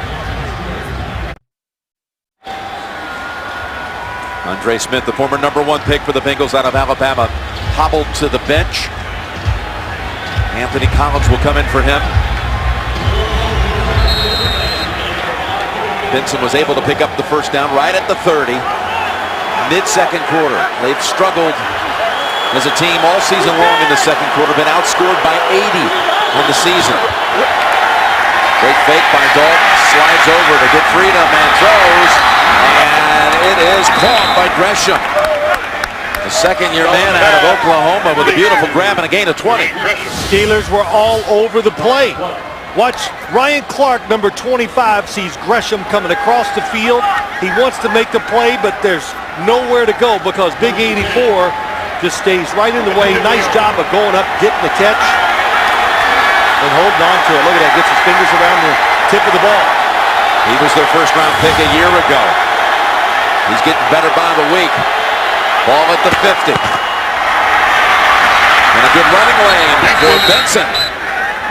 Andre Smith, the former #1 pick for the Bengals out of Alabama, hobbled to the bench. Anthony Collins will come in for him. Benson was able to pick up the first down right at the 30, mid-second quarter. They've struggled as a team all season long in the second quarter, been outscored by 80 on the season. Great fake by Dalton, slides over to get freedom and throws, and it is caught by Gresham. A second-year man out of Oklahoma with a beautiful grab and a gain of 20. Steelers were all over the play. Watch Ryan Clark, number 25, sees Gresham coming across the field. He wants to make the play, but there's nowhere to go because Big 84 just stays right in the way. Nice job of going up, getting the catch, and holding on to it. Look at that, gets his fingers around the tip of the ball. He was their first-round pick a year ago. He's getting better by the week. Ball at the 50. And a good running lane for Benson.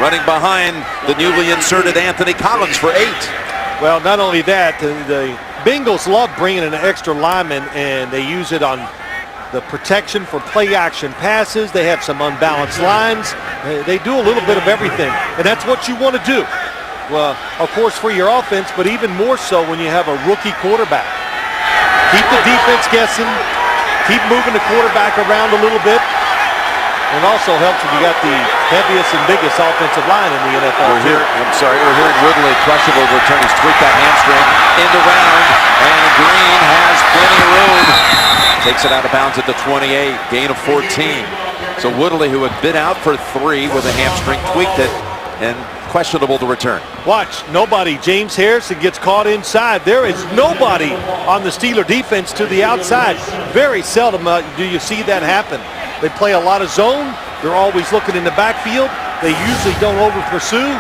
Running behind the newly inserted Anthony Collins for 8. Well, not only that, the Bengals love bringing in an extra lineman, and they use it on the protection for play-action passes. They have some unbalanced lines. They do a little bit of everything, and that's what you want to do. Well, of course, for your offense, but even more so when you have a rookie quarterback. Keep the defense guessing. Keep moving the quarterback around a little bit. And also helps if you got the heaviest and biggest offensive line in the NFL. We're hearing Woodley questionable return. He's tweaked that hamstring in the round, and Green has plenty of room. Takes it out of bounds at the 28, gain of 14. So Woodley, who had been out for 3 with a hamstring, tweaked it and questionable to return. Watch, nobody. James Harrison gets caught inside. There is nobody on the Steeler defense to the outside. Very seldom do you see that happen. They play a lot of zone. They're always looking in the backfield. They usually don't over-pursue.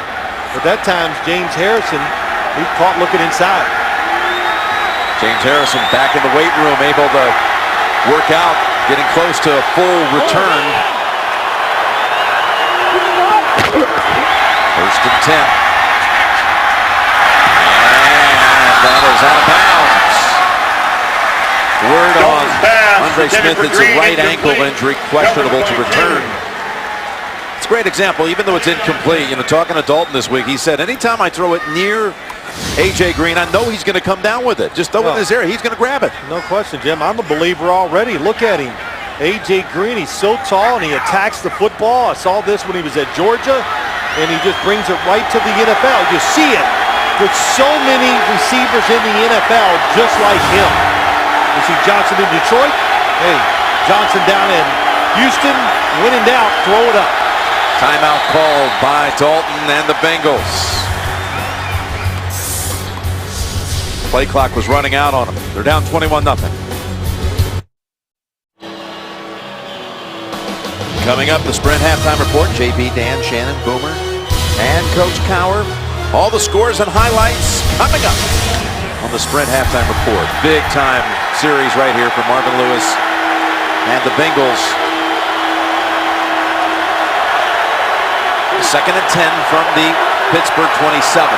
But that time, James Harrison, he's caught looking inside. James Harrison back in the weight room, able to work out, getting close to a full return. First and 10. And that is out of bounds. Word on Andre Smith, it's a right ankle injury, questionable to return. It's a great example, even though it's incomplete. You know, talking to Dalton this week, he said, anytime I throw it near A.J. Green, I know he's going to come down with it. Just throw it in his area, he's going to grab it. No question, Jim. I'm a believer already. Look at him. A.J. Green, he's so tall and he attacks the football. I saw this when he was at Georgia, and he just brings it right to the NFL. You see it with so many receivers in the NFL just like him. You see Johnson in Detroit. Hey, Johnson down in Houston. When in doubt, throw it up. Timeout called by Dalton and the Bengals. Play clock was running out on them. They're down 21-0. Coming up, the Sprint halftime report. JP, Dan, Shannon, Boomer, and Coach Cower. All the scores and highlights coming up on the Sprint halftime report. Big time series right here for Marvin Lewis and the Bengals. Second and 10 from the Pittsburgh 27.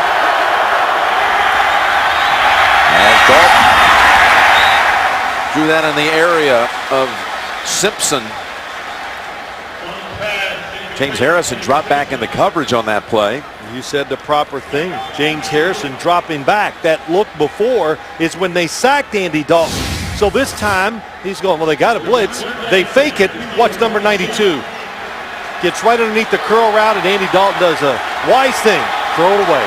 As Dalton drew that in the area of Simpson. James Harrison dropped back in the coverage on that play. You said the proper thing. James Harrison dropping back. That look before is when they sacked Andy Dalton. So this time, he's going, well, they got a blitz. They fake it. Watch number 92. Gets right underneath the curl route, and Andy Dalton does a wise thing. Throw it away.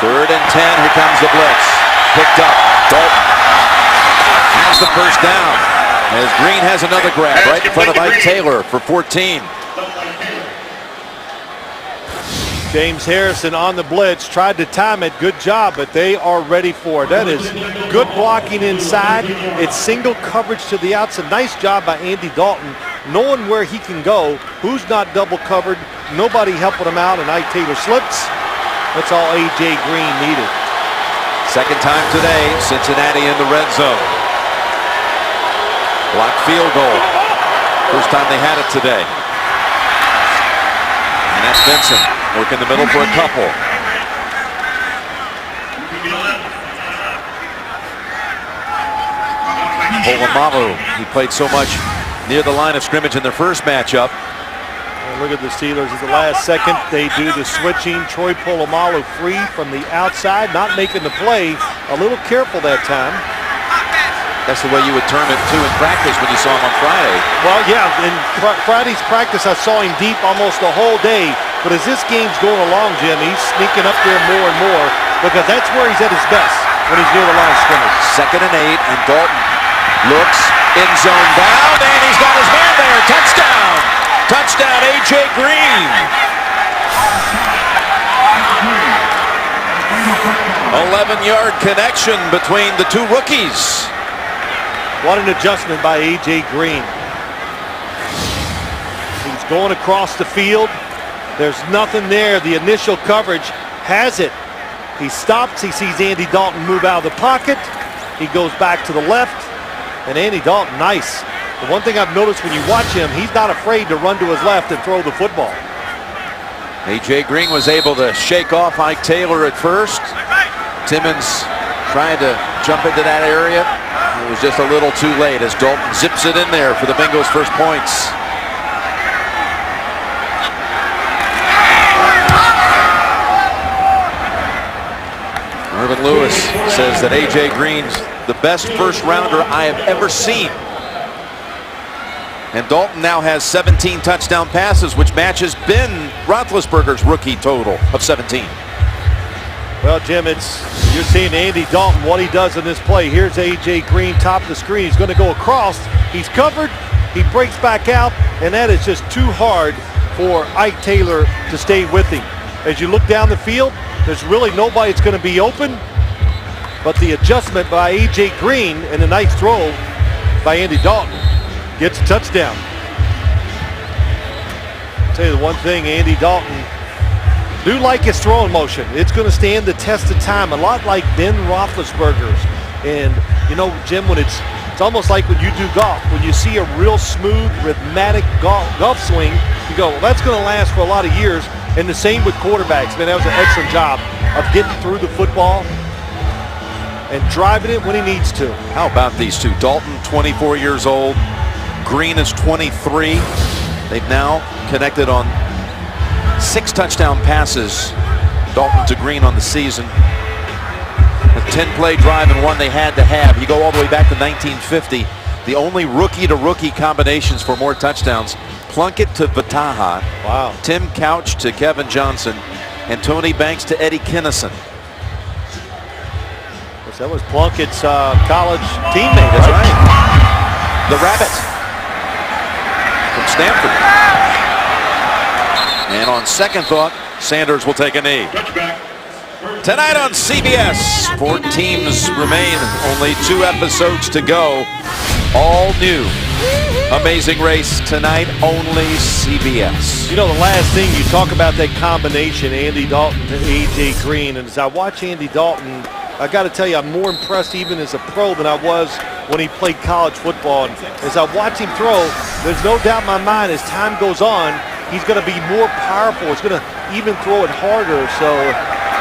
Third and 10, here comes the blitz. Picked up, Dalton has the first down. As Green has another grab right in front of Ike Taylor for 14. James Harrison on the blitz, tried to time it, good job, but they are ready for it. That is good blocking inside. It's single coverage to the outside. Nice job by Andy Dalton, knowing where he can go, who's not double covered, nobody helping him out, and Ike Taylor slips. That's all A.J. Green needed. Second time today, Cincinnati in the red zone. Blocked field goal. First time they had it today. And that's Benson. Working the middle for a couple. Polamalu, he played so much near the line of scrimmage in their first matchup. Look at the Steelers at the last second. They do the switching. Troy Polamalu free from the outside, not making the play. A little careful that time. That's the way you would term it, too, in practice when you saw him on Friday. Well, yeah, in Friday's practice, I saw him deep almost the whole day. But as this game's going along, Jim, he's sneaking up there more and more because that's where he's at his best, when he's near the line of scrimmage. 2nd and 8, and Dalton looks in zone bound, and he's got his man there. Touchdown! Touchdown, A.J. Green. 11-yard connection between the two rookies. What an adjustment by A.J. Green. He's going across the field. There's nothing there. The initial coverage has it. He stops. He sees Andy Dalton move out of the pocket. He goes back to the left. And Andy Dalton, nice. The one thing I've noticed when you watch him, he's not afraid to run to his left and throw the football. A.J. Green was able to shake off Ike Taylor at first. Timmons trying to jump into that area. It was just a little too late as Dalton zips it in there for the Bengals' first points. Mervyn Lewis says that A.J. Green's the best first-rounder I have ever seen. And Dalton now has 17 touchdown passes, which matches Ben Roethlisberger's rookie total of 17. Well, Jim, you're seeing Andy Dalton, what he does in this play. Here's A.J. Green, top of the screen. He's going to go across. He's covered. He breaks back out, and that is just too hard for Ike Taylor to stay with him. As you look down the field, there's really nobody that's going to be open. But the adjustment by A.J. Green and a nice throw by Andy Dalton gets a touchdown. I'll tell you the one thing, Andy Dalton, do like his throwing motion. It's going to stand the test of time, a lot like Ben Roethlisberger's. And, you know, Jim, when it's almost like when you do golf. When you see a real smooth, rhythmic golf swing, you go, well, that's going to last for a lot of years. And the same with quarterbacks. Man, that was an excellent job of getting through the football and driving it when he needs to. How about these two? Dalton, 24 years old. Green is 23. They've now connected on 6 touchdown passes, Dalton to Green on the season. A 10-play drive and one they had to have. You go all the way back to 1950. The only rookie-to-rookie combinations for more touchdowns. Plunkett to Vataha. Wow. Tim Couch to Kevin Johnson. And Tony Banks to Eddie Kinnison. That was Plunkett's college teammate. That's right. The Rabbit from Stanford. And on second thought, Sanders will take a knee. Tonight on CBS, 4 teams remain. Only 2 episodes to go. All new. Amazing Race tonight, only CBS. You know, the last thing you talk about that combination, Andy Dalton to A.J. Green. And as I watch Andy Dalton, I got to tell you, I'm more impressed even as a pro than I was when he played college football. And as I watch him throw, there's no doubt in my mind as time goes on, he's going to be more powerful. He's going to even throw it harder. So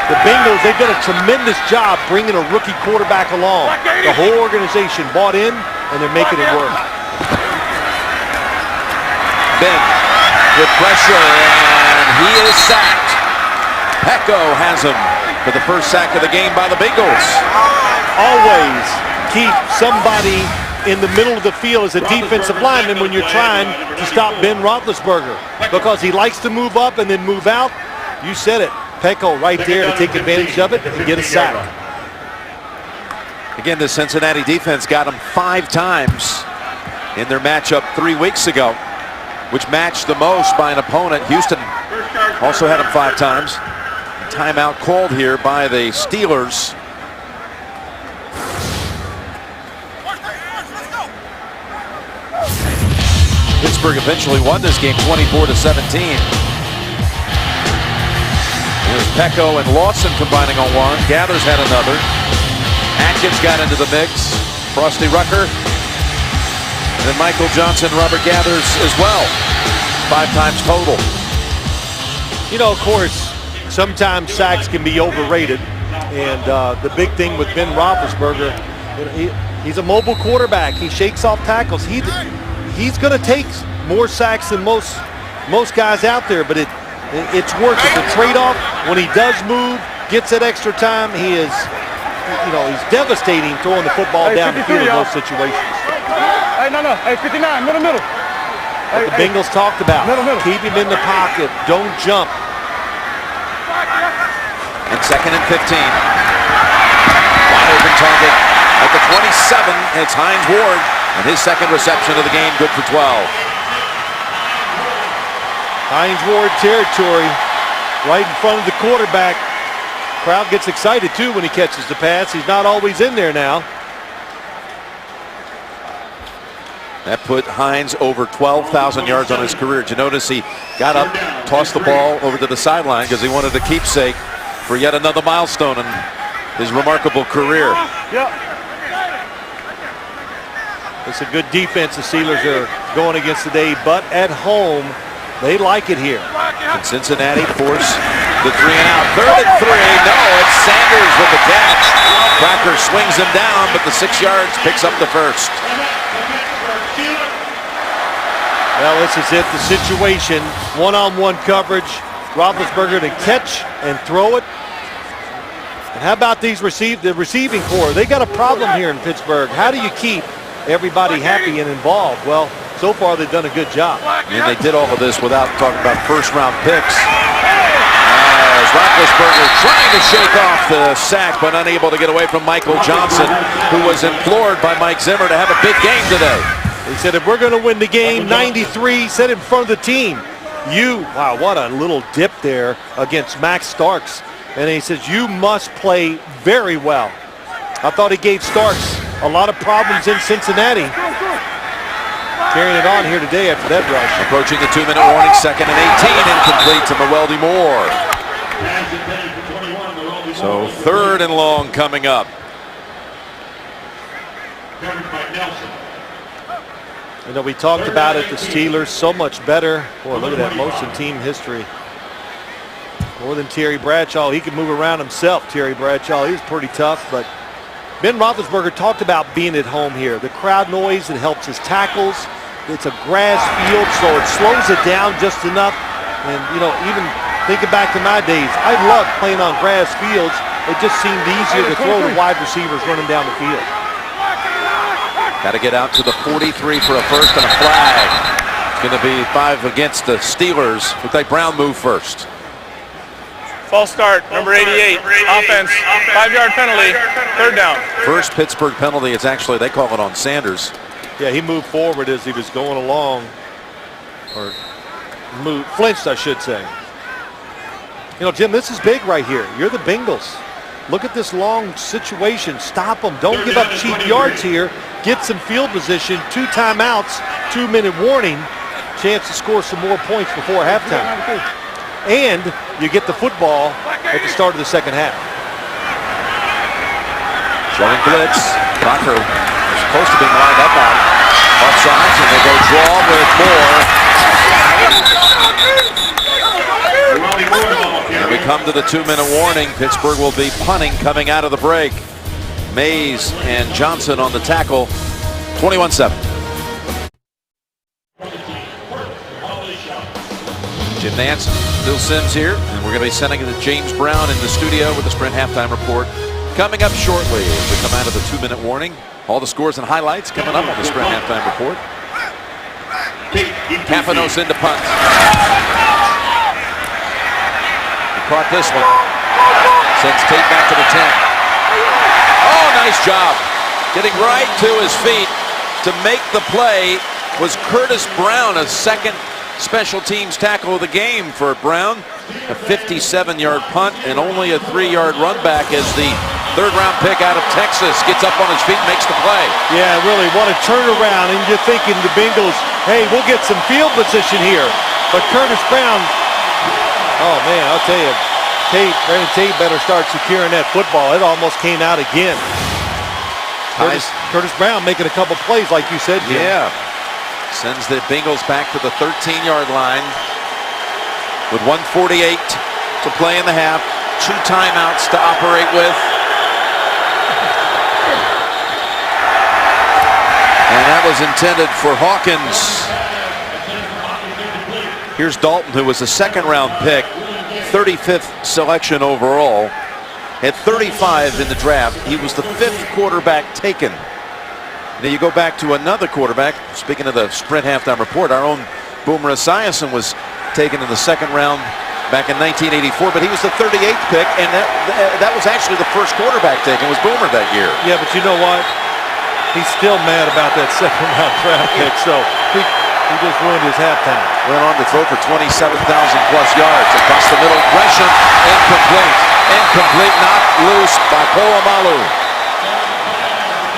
the Bengals, they've done a tremendous job bringing a rookie quarterback along. The whole organization bought in, and they're making it work. Ben with pressure, and he is sacked. Pecco has him for the first sack of the game by the Bengals. Always keep somebody in the middle of the field as a defensive lineman when you're trying to stop Ben Roethlisberger, because he likes to move up and then move out. You said it. Pecco right there to take advantage of it and get a sack. Again, the Cincinnati defense got him 5 times in their matchup 3 weeks ago, which matched the most by an opponent. Houston also had him 5 times. Timeout called here by the Steelers. Pittsburgh eventually won this game 24-17. There's Pecco and Lawson combining on one. Gathers had another. Atkins got into the mix. Frosty Rucker. And then Michael Johnson, Robert Gathers as well. 5 times total. You know, of course, sometimes sacks can be overrated. And the big thing with Ben Roethlisberger, he's a mobile quarterback. He shakes off tackles. He's going to take more sacks than most guys out there, but it's worth it. The trade-off, when he does move, gets that extra time, he is he's devastating throwing the football down the field in those situations. Hey, no. Hey, 59, middle. What the Bengals talked about. Keep him in the pocket. Don't jump. And 2nd and 15. Wide open target at the 27. It's Hines Ward. And his second reception of the game, good for 12. Hines Ward territory right in front of the quarterback. Crowd gets excited too when he catches the pass. He's not always in there now. That put Hines over 12,000 yards on his career. Did you notice he got up, tossed the ball over to the sideline because he wanted a keepsake for yet another milestone in his remarkable career. It's a good defense the Steelers are going against today, but at home, they like it here. And Cincinnati force the 3 and out. 3rd and 3. No, it's Sanders with the catch. Cracker swings him down, but the 6 yards picks up the first. Well, this is it, the situation. One-on-one coverage. Roethlisberger to catch and throw it. And how about the receiving core? They got a problem here in Pittsburgh. How do you keep everybody happy and involved? Well, so far they've done a good job. And they did all of this without talking about first-round picks. As Roethlisberger trying to shake off the sack, but unable to get away from Michael Johnson, who was implored by Mike Zimmer to have a big game today. He said, if we're going to win the game, 93, said in front of the team. Wow, what a little dip there against Max Starks. And he says, you must play very well. I thought he gave Starks a lot of problems in Cincinnati. Carrying it on here today after that rush. Approaching the 2-minute warning, 2nd and 18, incomplete to Mewelde Moore. So 3rd and long coming up. You know, we talked about it, the Steelers so much better. Boy, look at that, most in team history. More than Terry Bradshaw. He can move around himself, Terry Bradshaw. He's pretty tough, but Ben Roethlisberger talked about being at home here. The crowd noise, it helps his tackles. It's a grass field, so it slows it down just enough. And, you know, even thinking back to my days, I loved playing on grass fields. It just seemed easier to throw to wide receivers running down the field. Got to get out to the 43 for a first and a flag. It's going to be 5 against the Steelers. Looks like Brown moved first. False start, number 88, offense, 5-yard penalty, 3rd down. First Pittsburgh penalty. It's actually, they call it on Sanders. Yeah, he moved forward as he was going along. Or flinched, I should say. You know, Jim, this is big right here. You're the Bengals. Look at this long situation. Stop them. Don't give up cheap yards here. Get some field position. 2 timeouts, 2-minute warning. Chance to score some more points before halftime. And you get the football at the start of the second half. Showing blitz. Crocker is supposed to be lined up on offsides, and they go draw with Moore. And we come to the 2-minute warning. Pittsburgh will be punting coming out of the break. Mays and Johnson on the tackle. 21-7. Jim Nance, Phil Simms here, and we're going to be sending it to James Brown in the studio with the Sprint halftime report coming up shortly as we come out of the 2-minute warning. All the scores and highlights coming up on the Sprint halftime report. Campanos into punt. He caught this one. Sends Tate back to the 10. Oh, nice job. Getting right to his feet to make the play was Curtis Brown, a second special teams tackle of the game for Brown. A 57-yard punt and only a 3-yard run back as the 3rd-round pick out of Texas gets up on his feet and makes the play. Yeah, really, what a turnaround. And you're thinking the Bengals, hey, we'll get some field position here. But Curtis Brown, oh, man, I'll tell you, Brandon Tate better start securing that football. It almost came out again. Curtis Brown making a couple plays, like you said, Jim. Yeah. Sends the Bengals back to the 13-yard line with 1:48 to play in the half. 2 timeouts to operate with. And that was intended for Hawkins. Here's Dalton, who was a 2nd-round pick, 35th selection overall. At 35 in the draft, he was the 5th quarterback taken. Now you go back to another quarterback. Speaking of the Sprint halftime report, our own Boomer Esiason was taken in the 2nd round back in 1984, but he was the 38th pick, and that was actually the first quarterback taken was Boomer that year. Yeah, but you know what? He's still mad about that 2nd round draft pick, so he just ruined his halftime. Went on to throw for 27,000 plus yards across the middle. Gresham, incomplete. Incomplete, knocked loose by Polamalu.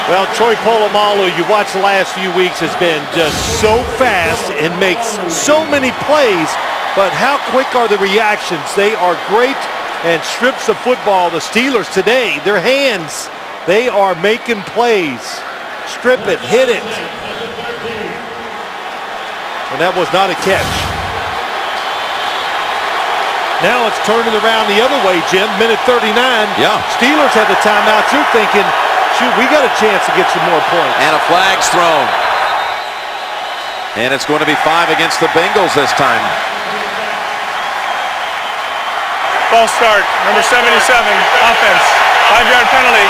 Well, Troy Polamalu, you watch the last few weeks, has been just so fast and makes so many plays, but how quick are the reactions? They are great, and strips of football. The Steelers today, their hands, they are making plays. Strip it, hit it. And that was not a catch. Now it's turning around the other way, Jim. Minute 39. Yeah. Steelers have the timeout. You're thinking, shoot, we got a chance to get some more points. And a flag's thrown. And it's going to be 5 against the Bengals this time. False start, number 77, offense. 5-yard penalty,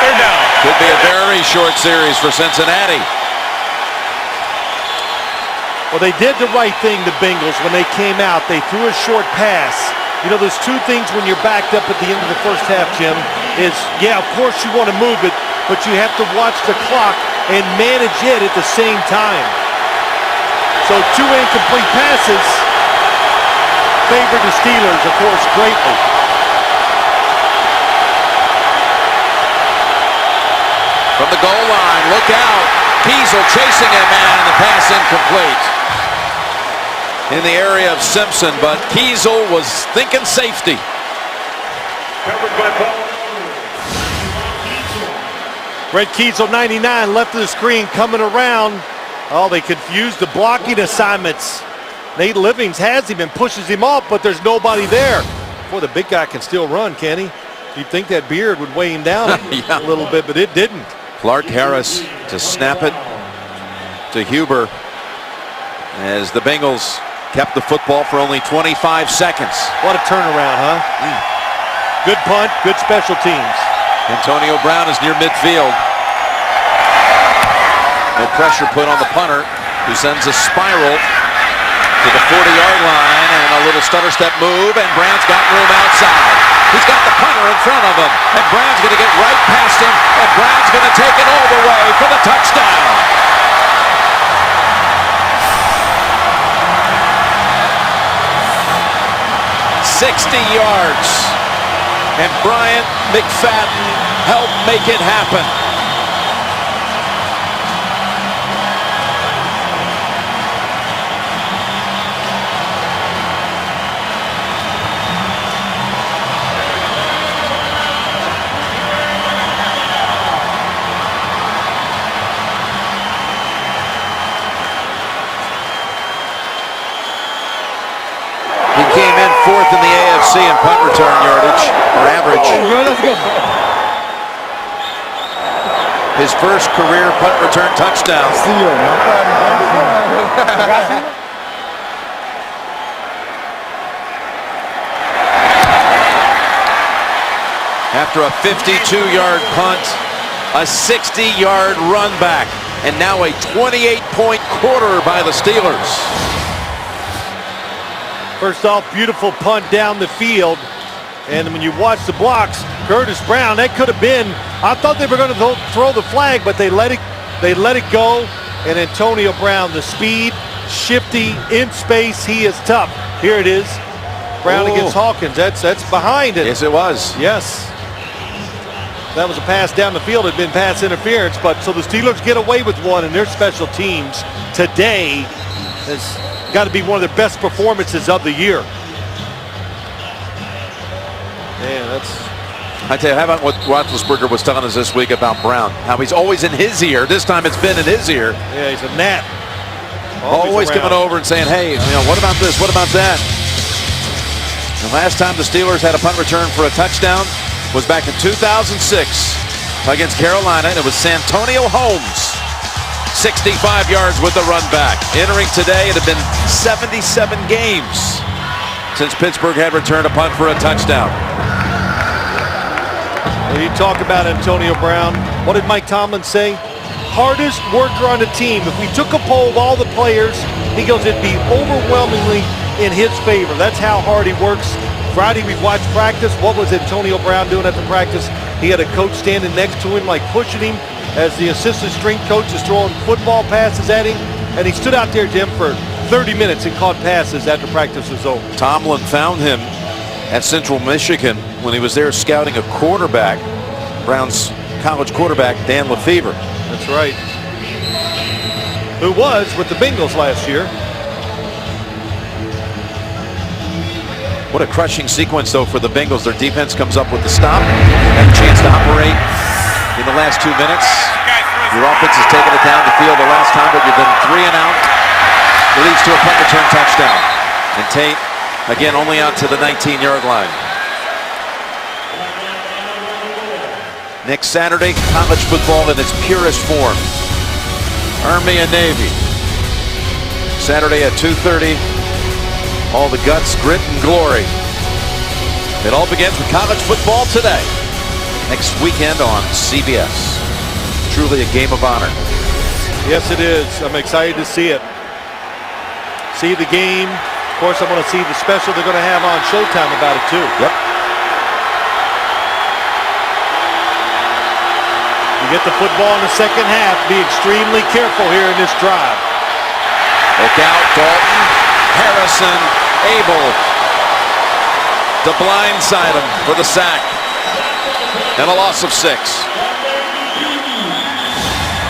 3rd down. Could be a very short series for Cincinnati. Well, they did the right thing, the Bengals, when they came out. They threw a short pass. You know, there's 2 things when you're backed up at the end of the first half, Jim, is, yeah, of course you want to move it, but you have to watch the clock and manage it at the same time. So 2 incomplete passes favored the Steelers, of course, greatly. From the goal line, look out. Kiesel chasing him, and the pass incomplete. In the area of Simpson, but Kiesel was thinking safety. Brett Kiesel, 99, left of the screen, coming around. Oh, they confused the blocking assignments. Nate Livings has him and pushes him off, but there's nobody there. Boy, the big guy can still run, can he? You'd think that beard would weigh him down Yeah. a little bit, but it didn't. Clark Harris to snap it to Huber as the Bengals kept the football for only 25 seconds. What a turnaround, huh? Good punt, good special teams. Antonio Brown is near midfield. No pressure put on the punter, who sends a spiral to the 40-yard line, and a little stutter step move, and Brown's got room outside. He's got the punter in front of him, and Brown's going to get right past him, and Brown's going to take it all the way for the touchdown. "60 yards, and Bryant McFadden helped make it happen." He came in 4th in the AFC in punt return yardage, or average. His first career punt return touchdown. After a 52-yard punt, a 60-yard run back, and now a 28-point quarter by the Steelers. First off, beautiful punt down the field. And when you watch the blocks, Curtis Brown, that could have been, I thought they were going to throw the flag, but they let it go. And Antonio Brown, the speed, shifty, in space, he is tough. Here it is. Brown against Hawkins. That's behind it. Yes, it was. Yes. That was a pass down the field. It had been pass interference, but so the Steelers get away with one, and their special teams today has got to be one of their best performances of the year. Man, that's... I tell you, how about what Roethlisberger was telling us this week about Brown? How he's always in his ear. This time it's been in his ear. Yeah, he's a gnat. Always coming over and saying, hey, what about this? What about that? The last time the Steelers had a punt return for a touchdown was back in 2006 against Carolina, and it was Santonio Holmes. 65 yards with the run back. Entering today, it had been 77 games since Pittsburgh had returned a punt for a touchdown. When you talk about Antonio Brown, what did Mike Tomlin say? Hardest worker on the team. If we took a poll of all the players, he goes, it'd be overwhelmingly in his favor. That's how hard he works. Friday, we watched practice. What was Antonio Brown doing at the practice? He had a coach standing next to him, like pushing him as the assistant strength coach is throwing football passes at him. And he stood out there, Jim, for 30 minutes and caught passes after practice was over. Tomlin found him at Central Michigan when he was there scouting a quarterback, Brown's college quarterback, Dan Lefevre. That's right. Who was with the Bengals last year. What a crushing sequence, though, for the Bengals. Their defense comes up with the stop. Had a chance to operate in the last 2 minutes. Your offense has taken it down the field the last time, but you've been 3 and out. It leads to a punt return touchdown. And Tate, again, only out to the 19-yard line. Next Saturday, college football in its purest form. Army and Navy. Saturday at 2:30. All the guts, grit, and glory. It all begins with college football today. Next weekend on CBS. Truly a game of honor. Yes, it is. I'm excited to see it. See the game. Of course, I want to see the special they're going to have on Showtime about it, too. Yep. You get the football in the second half. Be extremely careful here in this drive. Look out, Dalton. Harrison able to blindside him for the sack. And a loss of 6.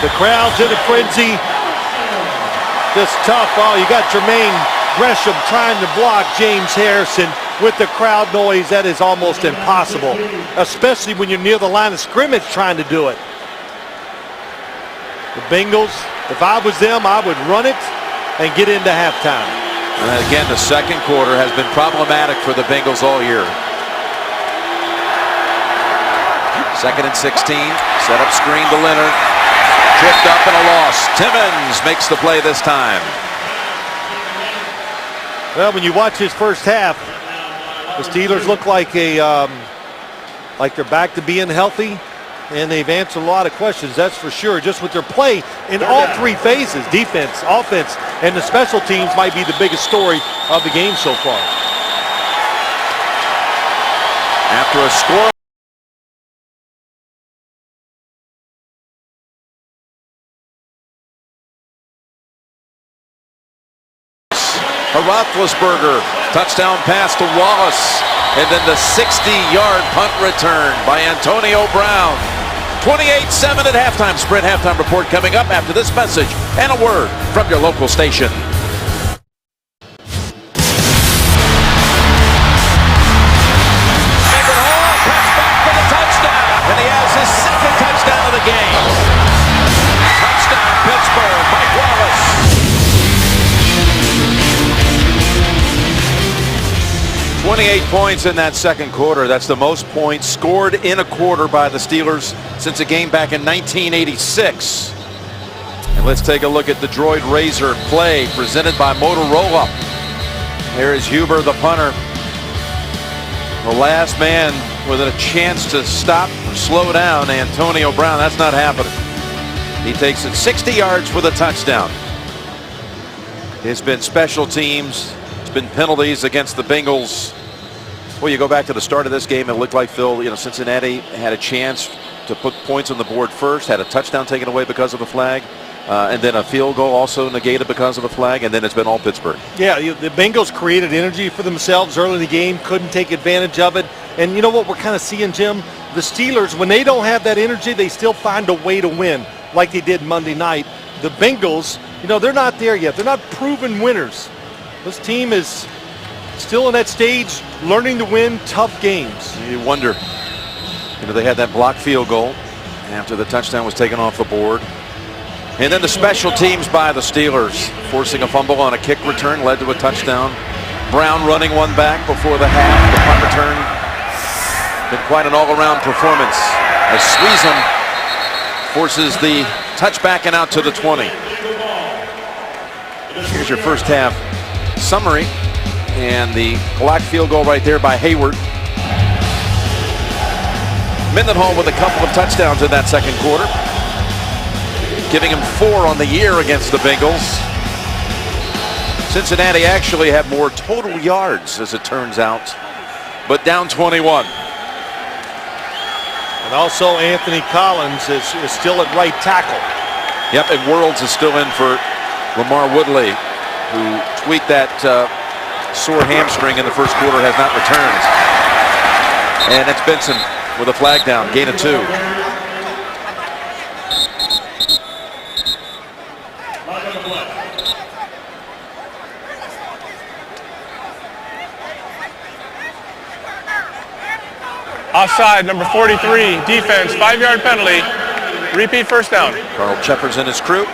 The crowd's in a frenzy. Just tough. Oh, you got Jermaine Gresham trying to block James Harrison. With the crowd noise, that is almost impossible, especially when you're near the line of scrimmage trying to do it. The Bengals, if I was them, I would run it and get into halftime. And again, the second quarter has been problematic for the Bengals all year. 2nd and 16. Set up screen to Leonard. Tripped up and a loss. Timmons makes the play this time. Well, when you watch his first half, the Steelers look like they're back to being healthy, and they've answered a lot of questions, that's for sure. Just with their play in all 3 phases, defense, offense, and the special teams might be the biggest story of the game so far. After a score. Roethlisberger, touchdown pass to Wallace, and then the 60-yard punt return by Antonio Brown. 28-7 at halftime. Sprint halftime report coming up after this message and a word from your local station. Cuts back for the touchdown, and he has his 2nd touchdown of the game. Touchdown Pittsburgh, Mike Wallace. 28 points in that second quarter. That's the most points scored in a quarter by the Steelers since a game back in 1986. And let's take a look at the Droid Razor play presented by Motorola. Here is Huber, the punter. The last man with a chance to stop or slow down Antonio Brown. That's not happening. He takes it 60 yards for the touchdown. It's been special teams. It's been penalties against the Bengals. Well, you go back to the start of this game, it looked like, Phil, Cincinnati had a chance to put points on the board first, had a touchdown taken away because of the flag, and then a field goal also negated because of the flag, and then it's been all Pittsburgh. Yeah, the Bengals created energy for themselves early in the game, couldn't take advantage of it. And you know what we're kind of seeing, Jim? The Steelers, when they don't have that energy, they still find a way to win, like they did Monday night. The Bengals, they're not there yet. They're not proven winners. This team is still in that stage, learning to win tough games. You wonder, they had that blocked field goal after the touchdown was taken off the board. And then the special teams by the Steelers, forcing a fumble on a kick return, led to a touchdown. Brown running one back before the half. The punt return, been quite an all-around performance as Sweezum forces the touchback and out to the 20. Here's your first half summary, and the blocked field goal right there by Hayward. Mendenhall with a couple of touchdowns in that second quarter, giving him 4 on the year against the Bengals. Cincinnati actually had more total yards, as it turns out, but down 21. And also Anthony Collins is still at right tackle. Yep, and Worlds is still in for Lamar Woodley, who tweaked that sore hamstring in the first quarter, has not returned. And it's Benson with a flag down, gain of 2. Offside, number 43, defense, 5-yard penalty, repeat first down. Carl Cheppers and his crew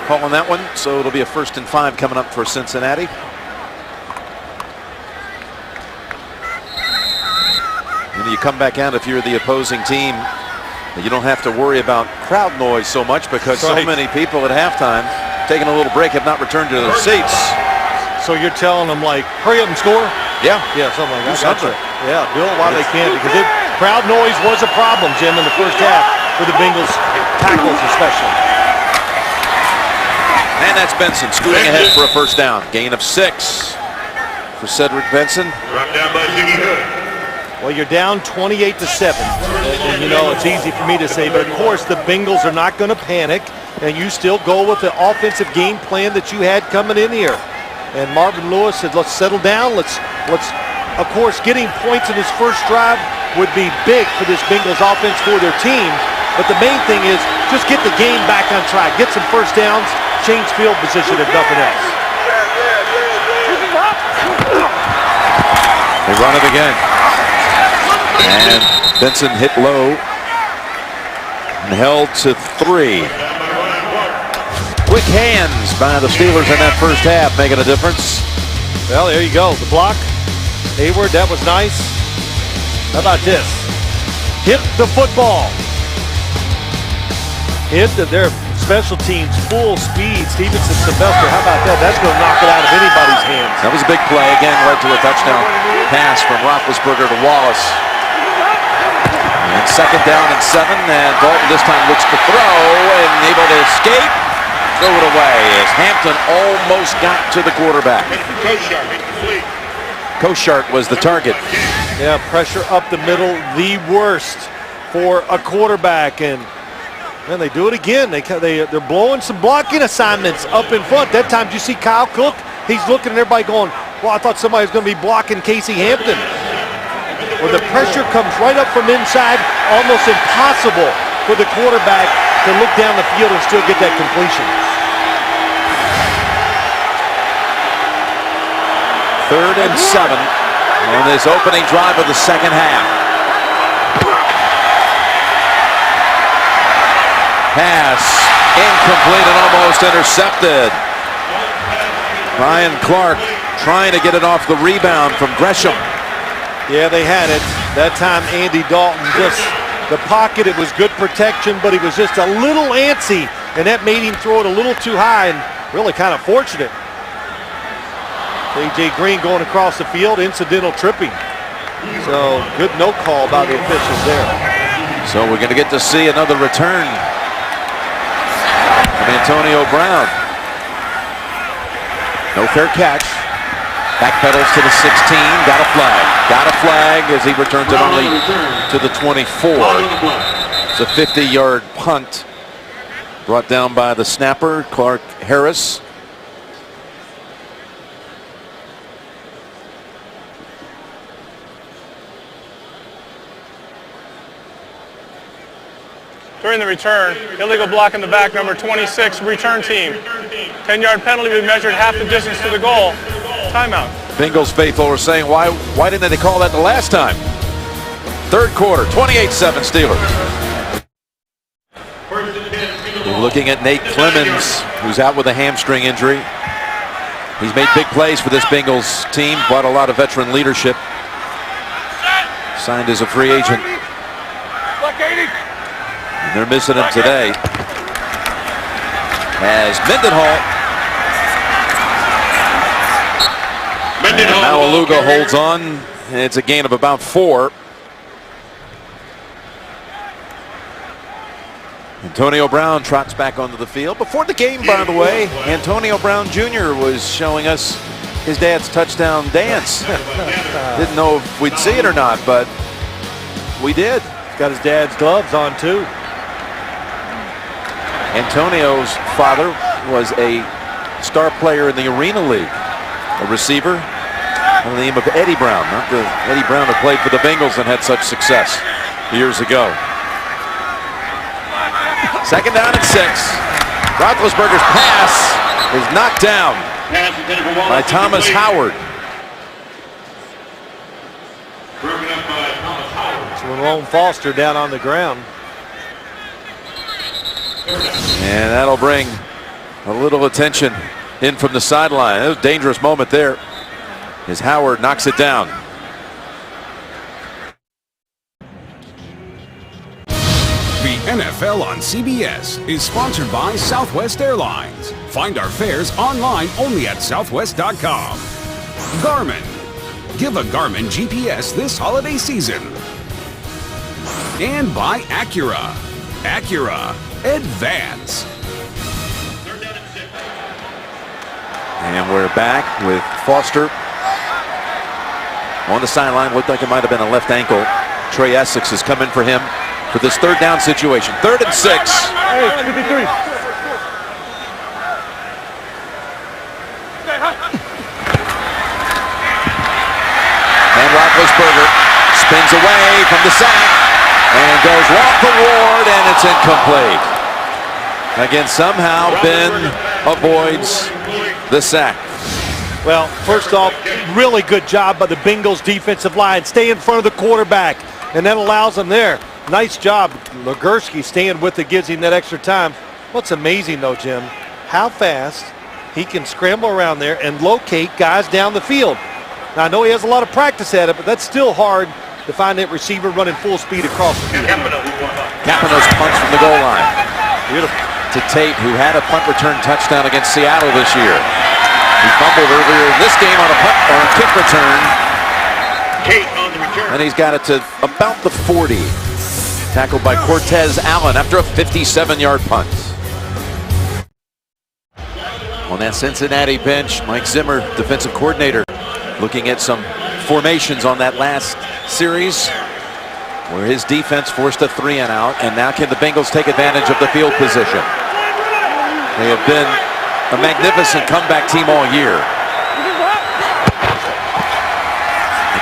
calling that one, so it'll be a 1st and 5 coming up for Cincinnati. And you come back out if you're the opposing team, you don't have to worry about crowd noise so much because so many people at halftime taking a little break have not returned to their seats. So you're telling them, like, hurry up and score? Yeah, something like that. Something. Yeah, do it while they can, because crowd noise was a problem, Jim, in the first half for the Bengals tackles especially. And that's Benson scooting ahead for a first down. Gain of 6 for Cedric Benson. Well, you're down 28-7, and you know it's easy for me to say, but of course the Bengals are not going to panic, and you still go with the offensive game plan that you had coming in here. And Marvin Lewis said, let's settle down. Let's. Of course, getting points in his first drive would be big for this Bengals offense for their team. But the main thing is just get the game back on track. Get some first downs, change field position, if nothing else. They run it again. And Benson hit low and held to 3. Quick hands by the Steelers in that first half, making a difference. Well, there you go. The block. Hayward, that was nice. How about this? Hit the football. Hit their special teams, full speed. Stevenson, Sylvester, how about that? That's going to knock it out of anybody's hands. That was a big play. Again, led to a touchdown pass from Roethlisberger to Wallace. And 2nd down and 7. And Dalton this time looks to throw and able to escape. Throw it away as Hampton almost got to the quarterback. Koshart was the target. Yeah, pressure up the middle, the worst for a quarterback. And man, they do it again. They're blowing some blocking assignments up in front. That time, did you see Kyle Cook? He's looking at everybody going, well, I thought somebody was going to be blocking Casey Hampton. Where the pressure comes right up from inside, almost impossible for the quarterback to look down the field and still get that completion. 3rd and 7 on this opening drive of the second half. Pass incomplete and almost intercepted. Ryan Clark trying to get it off the rebound from Gresham. Yeah, they had it. That time Andy Dalton just, the pocket, it was good protection, but he was just a little antsy, and that made him throw it a little too high, and really kind of fortunate. A.J. Green going across the field, incidental tripping. So good no call by the officials there. So we're going to get to see another return from Antonio Brown. No fair catch. Backpedals to the 16. Got a flag. Got a flag as he returns it only to the 24. It's a 50-yard punt brought down by the snapper, Clark Harris. During the return, illegal block in the back, number 26, return team. 10-yard penalty, we measured half the distance to the goal. Timeout. Bengals faithful are saying, why didn't they call that the last time? 3rd quarter, 28-7 Steelers. We're looking at Nate Clemens, who's out with a hamstring injury. He's made big plays for this Bengals team, brought a lot of veteran leadership. Signed as a free agent. And they're missing him today. As Mendenhall. And Malaluga holds on. It's a gain of about 4. Antonio Brown trots back onto the field. Before the game, by the way, Antonio Brown Jr. was showing us his dad's touchdown dance. Didn't know if we'd see it or not, but we did. He's got his dad's gloves on, too. Antonio's father was a star player in the Arena League, a receiver by the name of Eddie Brown. Not the Eddie Brown who played for the Bengals and had such success years ago. Second down and 6. Roethlisberger's pass is knocked down by Thomas Howard. Jerome Foster down on the ground. And that'll bring a little attention in from the sideline. That was a dangerous moment there as Howard knocks it down. The NFL on CBS is sponsored by Southwest Airlines. Find our fares online only at southwest.com. Garmin. Give a Garmin GPS this holiday season. And by Acura. Acura Advance. And we're back with Foster on the sideline. Looked like it might have been a left ankle. Trey Essex has come in for him for this third down situation. 3rd and 6. Hey, 53. And Roethlisberger spins away from the sack and goes long for Ward, and it's incomplete. Again, somehow Ben avoids the sack. Well, first off, really good job by the Bengals defensive line. Stay in front of the quarterback, and that allows them there. Nice job. Legursky staying with it gives him that extra time. What's amazing, though, Jim, how fast he can scramble around there and locate guys down the field. Now, I know he has a lot of practice at it, but that's still hard to find that receiver running full speed across the field. Capano's punch from the goal line. Beautiful. To Tate, who had a punt return touchdown against Seattle this year. He fumbled earlier in this game on a punt or a kick return. Tate on the return. And he's got it to about the 40. Tackled by Cortez Allen after a 57-yard punt. On that Cincinnati bench, Mike Zimmer, defensive coordinator, looking at some formations on that last series where his defense forced a 3 and out, and now can the Bengals take advantage of the field position? They have been a magnificent comeback team all year.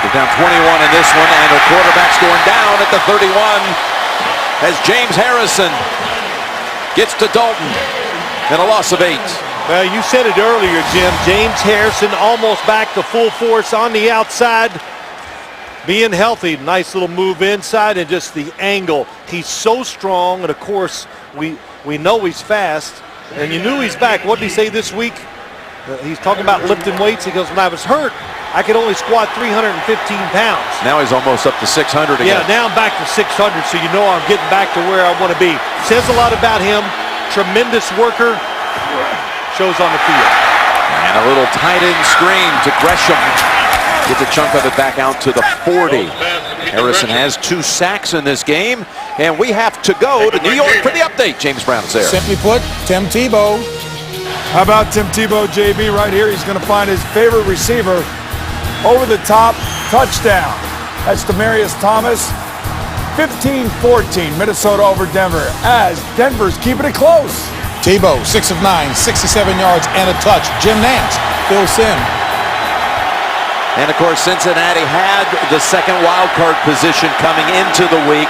They're down 21 in this one, and their quarterback's going down at the 31 as James Harrison gets to Dalton and a loss of 8. Well, you said it earlier, Jim. James Harrison almost back to full force on the outside. Being healthy, nice little move inside, and just the angle. He's so strong, and of course, we know he's fast. And you knew he's back. What did he say this week? He's talking about lifting weights. He goes, when I was hurt, I could only squat 315 pounds. Now he's almost up to 600 again. Yeah, now I'm back to 600, so you know I'm getting back to where I want to be. Says a lot about him. Tremendous worker. Shows on the field. And a little tight end screen to Gresham. Get the chunk of it back out to the 40. Harrison has 2 sacks in this game, and we have to go to New York for the update. James Brown is there. Simply put, Tim Tebow. How about Tim Tebow, JB, right here? He's going to find his favorite receiver over the top, touchdown. That's Demaryius Thomas. 15-14, Minnesota over Denver, as Denver's keeping it close. Tebow, 6 of 9, 67 yards and a touch. Jim Nance, Phil Simms. And of course, Cincinnati had the second wild card position coming into the week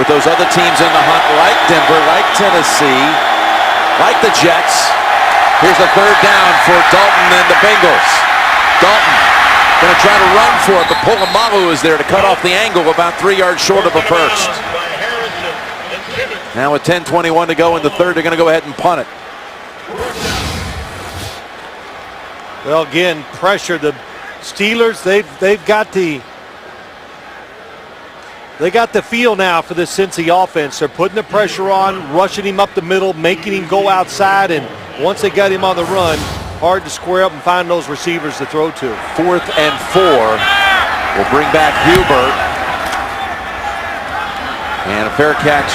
with those other teams in the hunt, like Denver, like Tennessee, like the Jets. Here's a 3rd down for Dalton and the Bengals. Dalton going to try to run for it, but Polamalu is there to cut off the angle about 3 yards short of a first. Now with 10:21 to go in the 3rd, they're going to go ahead and punt it. Well, again, pressure. The Steelers, they've got the feel now for this Cincy offense. They're putting the pressure on, rushing him up the middle, making him go outside, and once they got him on the run, hard to square up and find those receivers to throw to. 4th and 4. We'll bring back Hubert. And a fair catch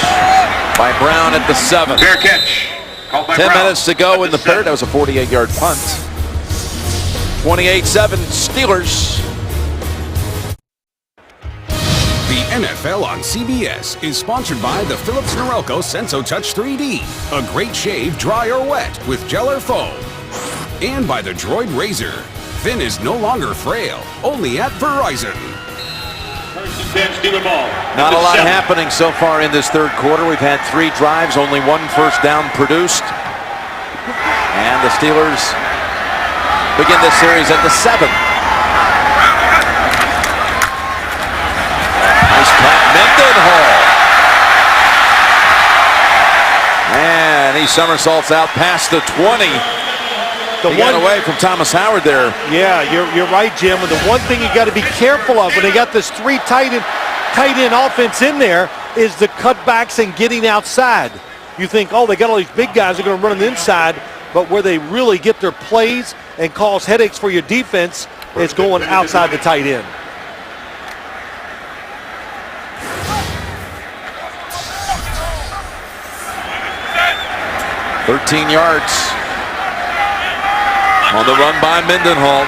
by Brown at the 7. Fair catch. Called by 10 Brown. minutes to go At in the seven. third. That was a 48-yard punt. 28-7 Steelers. The NFL on CBS is sponsored by the Philips Norelco Senso Touch 3D. A great shave, dry or wet, with gel or foam. And by the Droid Razor. Thin is no longer frail, only at Verizon. First and 10, Steeler ball. Not a At the lot 7. happening so far in this third quarter. We've had 3 drives, only 1 first down produced. And the Steelers begin this series at the 7. Nice cut, Mendenhall. And he somersaults out past the 20. He got away from Thomas Howard there. Yeah, you're right, Jim. And the one thing you got to be careful of when they got this 3 tight end offense in there is the cutbacks and getting outside. You think, oh, they got all these big guys, they're going to run on the inside, but where they really get their plays and cause headaches for your defense is going outside the tight end. $13 yards. On the run by Mendenhall.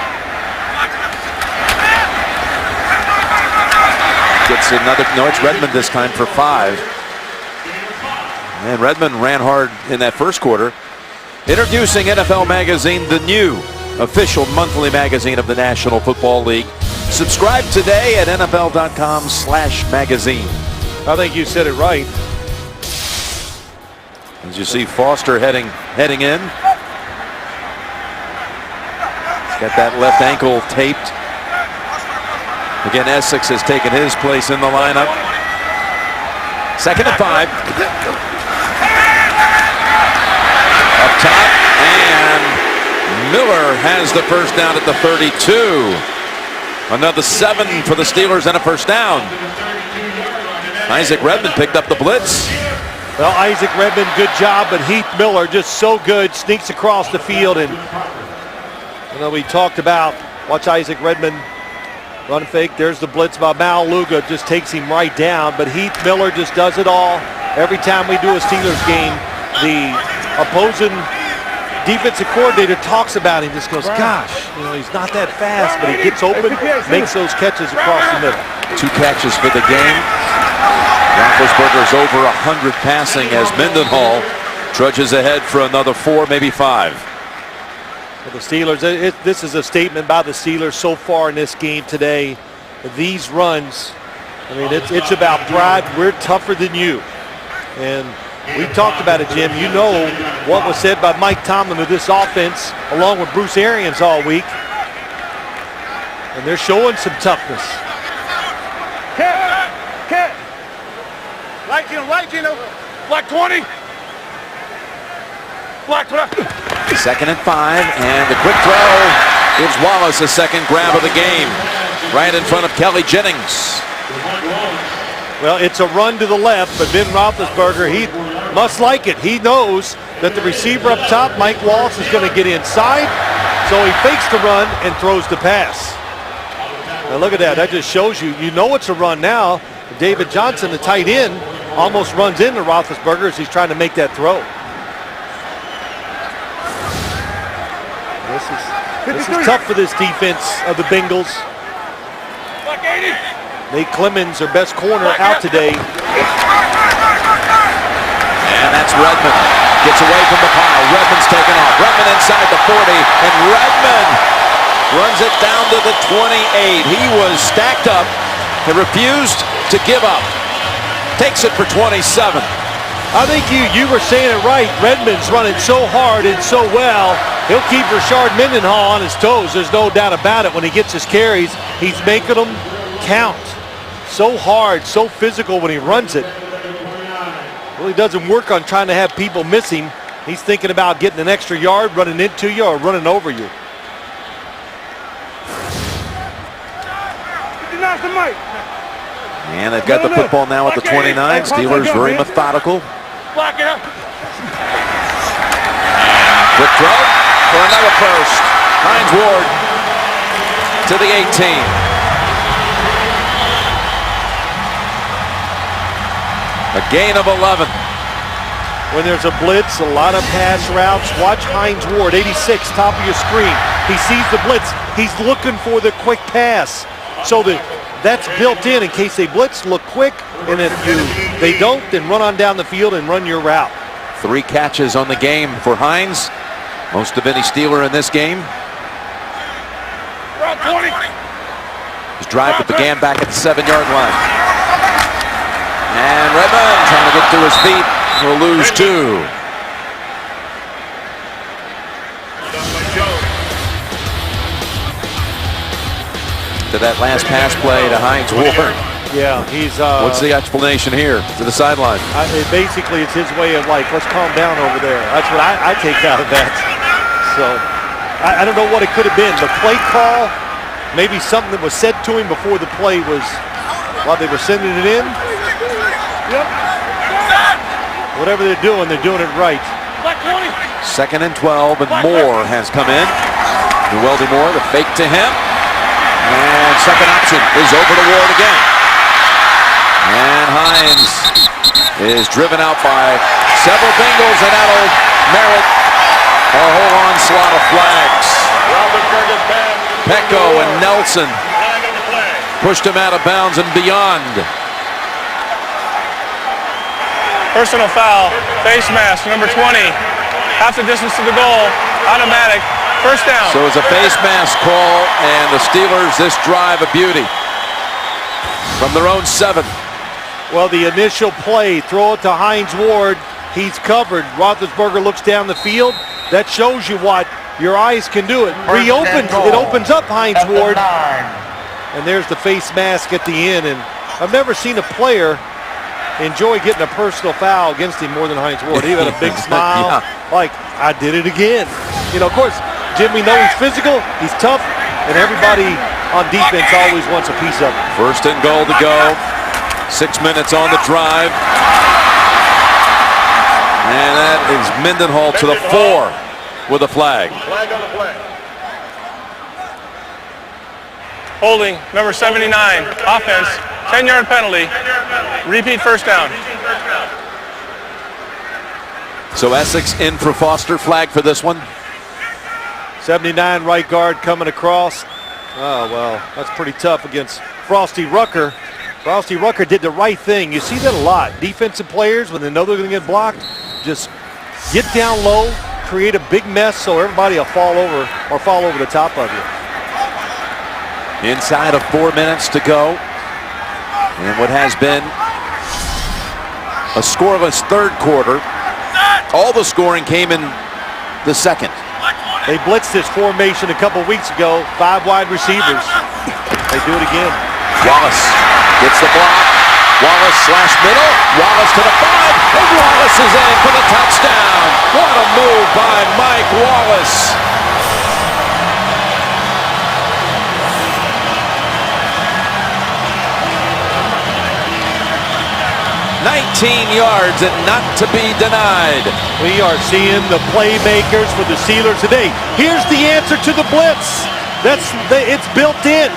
Gets another, no, it's Redmond this time for 5. And Redmond ran hard in that first quarter. Introducing NFL Magazine, the new official monthly magazine of the National Football League. Subscribe today at NFL.com/magazine. I think you said it right. As you see Foster heading in. Got that left ankle taped. Again, Essex has taken his place in the lineup. 2nd and 5. Up top, and Miller has the first down at the 32. Another 7 for the Steelers and a first down. Isaac Redmond picked up the blitz. Well, Isaac Redmond, good job, but Heath Miller just so good, sneaks across the field. And you know, we talked about, watch Isaac Redmond run fake. There's the blitz by Maluga, just takes him right down. But Heath Miller just does it all. Every time we do a Steelers game, the opposing defensive coordinator talks about him, just goes, gosh, you know, he's not that fast, but he gets open, makes those catches across the middle. 2 catches for the game. Roethlisberger's over 100 passing as Mendenhall trudges ahead for another 4, maybe 5. For the Steelers, this is a statement by the Steelers so far in this game today. These runs, I mean, it's about pride. We're tougher than you. And we talked about it, Jim. You know what was said by Mike Tomlin of this offense, along with Bruce Arians all week. And they're showing some toughness. Cat. Right, Gino. Black 20. Black 20. 2nd and 5, and the quick throw gives Wallace a second grab of the game. Right in front of Kelly Jennings. Well, it's a run to the left, but Ben Roethlisberger, he must like it. He knows that the receiver up top, Mike Wallace, is going to get inside, so he fakes the run and throws the pass. Now look at that. That just shows you, you know it's a run now. David Johnson, the tight end, almost runs into Roethlisberger as he's trying to make that throw. This is tough for this defense of the Bengals. Nate Clemens, their best corner, out today. And that's Redmond. Gets away from the pile. Redmond's taken off. Redmond inside the 40, and Redmond runs it down to the 28. He was stacked up and refused to give up. Takes it for 27. I think you were saying it right. Redmond's running so hard and so well. He'll keep Rashard Mendenhall on his toes. There's no doubt about it. When he gets his carries, he's making them count. So hard, so physical when he runs it. Really doesn't work on trying to have people miss him. He's thinking about getting an extra yard, running into you, or running over you. And they've got the football now at the 29. Steelers very methodical. Quick throw for another first. Hines Ward to the 18. A gain of 11. when there's a blitz, a lot of pass routes. Watch Hines Ward, 86, top of your screen. He sees the blitz. He's looking for the quick pass. So that's built in case they blitz, look quick, and if they don't, then run on down the field and run your route. 3 catches on the game for Hines. Most of any Steeler in this game. His drive began back at the 7-yard line. And Redmond trying to get to his feet. Will lose 2. To that last pass play to Hines Ward. Yeah, he's... What's the explanation here to the sideline? Basically, it's his way of like, let's calm down over there. That's what I take out of that. So, I don't know what it could have been. The play call, maybe something that was said to him before the play was, while they were sending it in. Yep. Whatever they're doing it right. 2nd and 12, and Moore has come in. Neweldy Moore, the fake to him. And second option is over to Ward again. And Hines is driven out by several Bengals, and that'll merit a whole onslaught of flags. Pecco and Nelson pushed him out of bounds and beyond. Personal foul, face mask, number 20. Half the distance to the goal, automatic, first down. So it's a face mask call, and the Steelers, this drive, a beauty. From their own 7. Well, the initial play, throw it to Hines Ward. He's covered. Roethlisberger looks down the field. That shows you what your eyes can do. It opens up Hines Ward. And there's the face mask at the end. And I've never seen a player enjoy getting a personal foul against him more than Hines Ward. He had a big smile, like, I did it again. You know, of course, Jim, we know he's physical, he's tough, and everybody on defense always wants a piece of it. 1st and goal to go. 6 minutes on the drive. And that is Mendenhall to the 4 with a flag. Flag on the play. Holding, number 79, offense, 10-yard penalty, repeat first down. So Essex in for Foster, flag for this one. 79 right guard coming across. Oh, well, that's pretty tough against Frosty Rucker. Frosty Rucker did the right thing. You see that a lot. Defensive players, when they know they're going to get blocked, just get down low, create a big mess so everybody will fall over the top of you. Inside of 4 minutes to go. And what has been a scoreless 3rd quarter. All the scoring came in the 2nd. They blitzed this formation a couple weeks ago. 5 wide receivers. They do it again. Wallace gets the block. Wallace slash middle. Wallace to the 5. And Wallace is in for the touchdown. What a move by Mike Wallace. 19 yards and not to be denied. We are seeing the playmakers for the Steelers today. Here's the answer to the blitz. It's built in.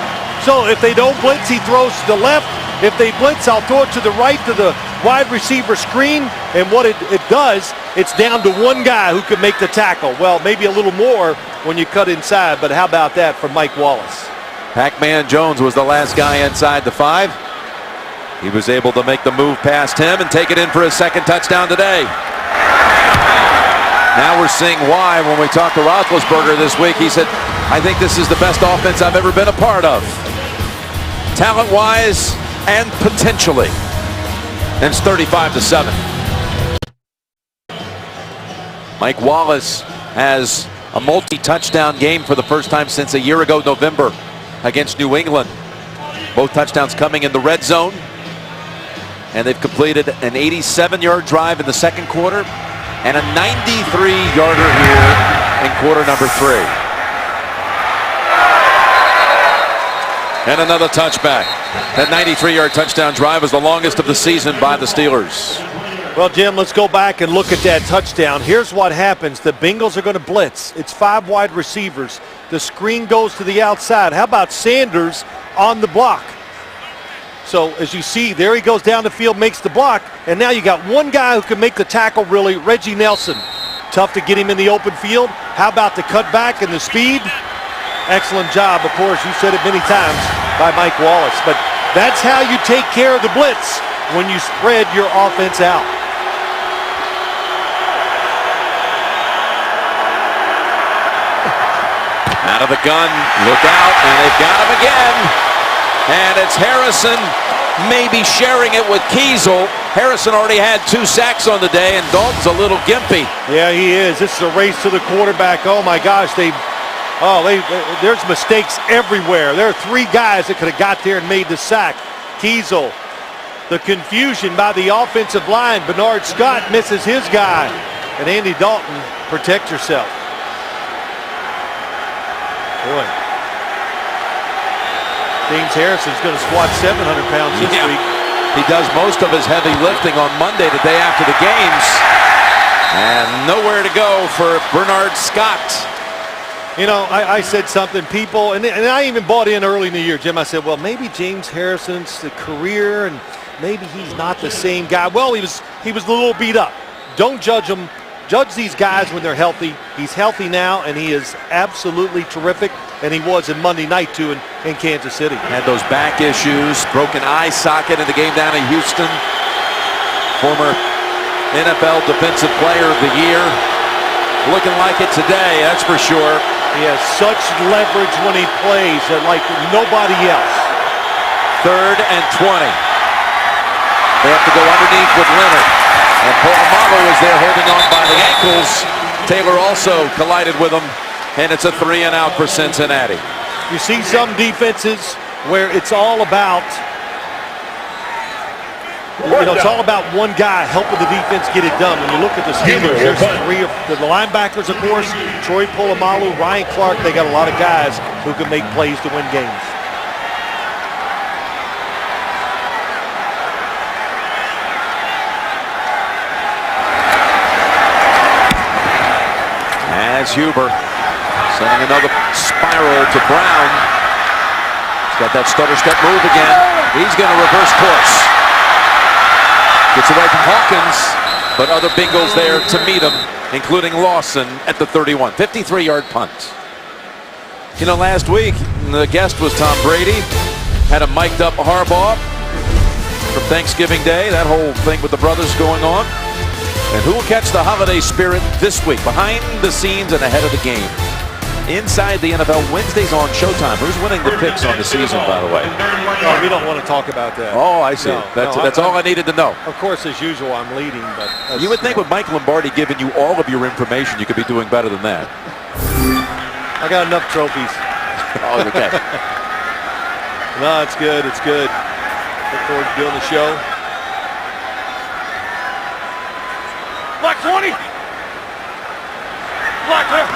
So if they don't blitz, he throws to the left. If they blitz, I'll throw it to the right to the wide receiver screen. And what it does, it's down to one guy who can make the tackle. Well, maybe a little more when you cut inside, but how about that for Mike Wallace? Pac-Man Jones was the last guy inside the 5. He was able to make the move past him and take it in for his 2nd touchdown today. Now we're seeing why when we talked to Roethlisberger this week. He said, I think this is the best offense I've ever been a part of. Talent-wise and potentially. And it's 35-7. Mike Wallace has a multi-touchdown game for the first time since a year ago, November, against New England. Both touchdowns coming in the red zone. And they've completed an 87-yard drive in the 2nd quarter and a 93-yarder here in quarter number 3. And another touchback. That 93-yard touchdown drive was the longest of the season by the Steelers. Well, Jim, let's go back and look at that touchdown. Here's what happens. The Bengals are going to blitz. It's 5 wide receivers. The screen goes to the outside. How about Sanders on the block? So as you see, there he goes down the field, makes the block, and now you got one guy who can make the tackle really, Reggie Nelson. Tough to get him in the open field. How about the cutback and the speed? Excellent job, of course, you said it many times, by Mike Wallace. But that's how you take care of the blitz, when you spread your offense out. Out of the gun, look out, and they've got him again. And it's Harrison maybe sharing it with Kiesel. Harrison already had 2 sacks on the day, and Dalton's a little gimpy. Yeah, he is. This is a race to the quarterback. Oh my gosh, there's mistakes everywhere. There are 3 guys that could have got there and made the sack. Kiesel, the confusion by the offensive line. Bernard Scott misses his guy. And Andy Dalton, protect yourself. Boy. James Harrison's going to squat 700 pounds this week. He does most of his heavy lifting on Monday, the day after the games. And nowhere to go for Bernard Scott. You know, I said something, people, and I even bought in early in the year, Jim. I said, well, maybe James Harrison's the career, and maybe he's not the same guy. Well, he was a little beat up. Don't judge him. Judge these guys when they're healthy. He's healthy now, and he is absolutely terrific, and he was in Monday night, too, in Kansas City. Had those back issues, broken eye socket in the game down in Houston. Former NFL Defensive Player of the Year. Looking like it today, that's for sure. He has such leverage when he plays like nobody else. 3rd and 20. They have to go underneath with Leonard. And Polamalu is there holding on by the ankles. Taylor also collided with him. And it's a 3-and-out for Cincinnati. You see some defenses where it's all about, it's all about one guy helping the defense get it done. When you look at the Steelers, there's 3 of the linebackers, of course, Troy Polamalu, Ryan Clark. They got a lot of guys who can make plays to win games. As Huber sending another spiral to Brown. He's got that stutter step move again. He's going to reverse course. Gets away from Hawkins, but other Bengals there to meet him, including Lawson at the 31. 53-yard punt. You know, last week, the guest was Tom Brady. Had a mic'd up Harbaugh from Thanksgiving Day. That whole thing with the brothers going on. And who will catch the holiday spirit this week? Behind the scenes and ahead of the game. Inside the NFL, Wednesdays on Showtime. Who's winning the picks on the season, by the way? No, we don't want to talk about that. Oh, I see. That's all I needed to know. Of course, as usual, I'm leading. But you would think with Mike Lombardi giving you all of your information, you could be doing better than that. I got enough trophies. Oh, okay. No, it's good. It's good. Look forward to doing the show. Black 20. Black left.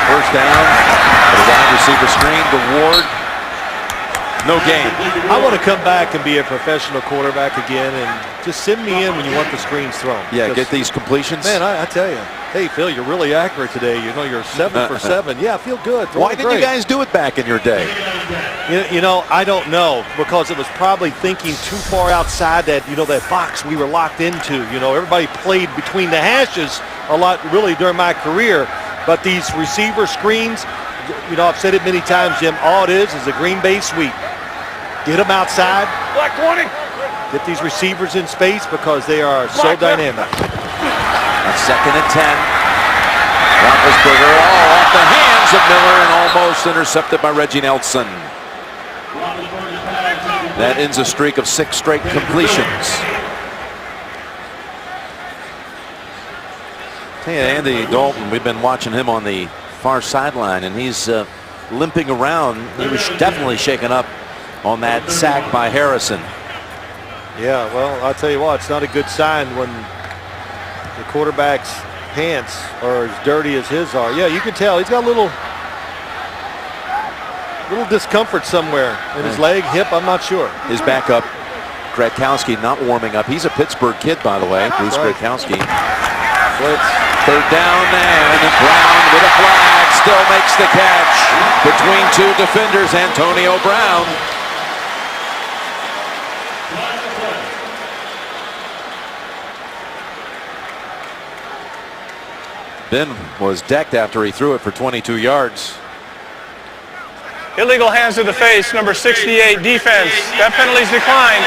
First down. The wide receiver screen to Ward. No gain. I want to come back and be a professional quarterback again, and just send me in when you want the screens thrown. Yeah, get these completions. Man, I tell you. Hey, Phil, you're really accurate today. You know, you're 7 for 7. Yeah, I feel good. Why didn't you guys do it back in your day? You know, I don't know, because it was probably thinking too far outside that, that box we were locked into. Everybody played between the hashes a lot, really, during my career. But these receiver screens, I've said it many times, Jim, all it is a Green Bay sweep. Get them outside. Black 20. Get these receivers in space because they are so dynamic. On 2nd and 10. Roethlisberger all off the hands of Miller and almost intercepted by Reggie Nelson. That ends a streak of 6 straight completions. Hey, Andy Dalton, we've been watching him on the far sideline, and he's limping around. He was definitely shaken up on that sack by Harrison. Yeah, well, I'll tell you what, it's not a good sign when the quarterback's pants are as dirty as his are. Yeah, you can tell he's got a little discomfort somewhere in his leg, hip, I'm not sure. His backup, Gradkowski, not warming up. He's a Pittsburgh kid, by the way, Bruce Gradkowski. Blitz. 3rd down, and Brown with a flag still makes the catch between 2 defenders. Antonio Brown. Ben was decked after he threw it for 22 yards. Illegal hands to the face, number 68, defense. That penalty's declined.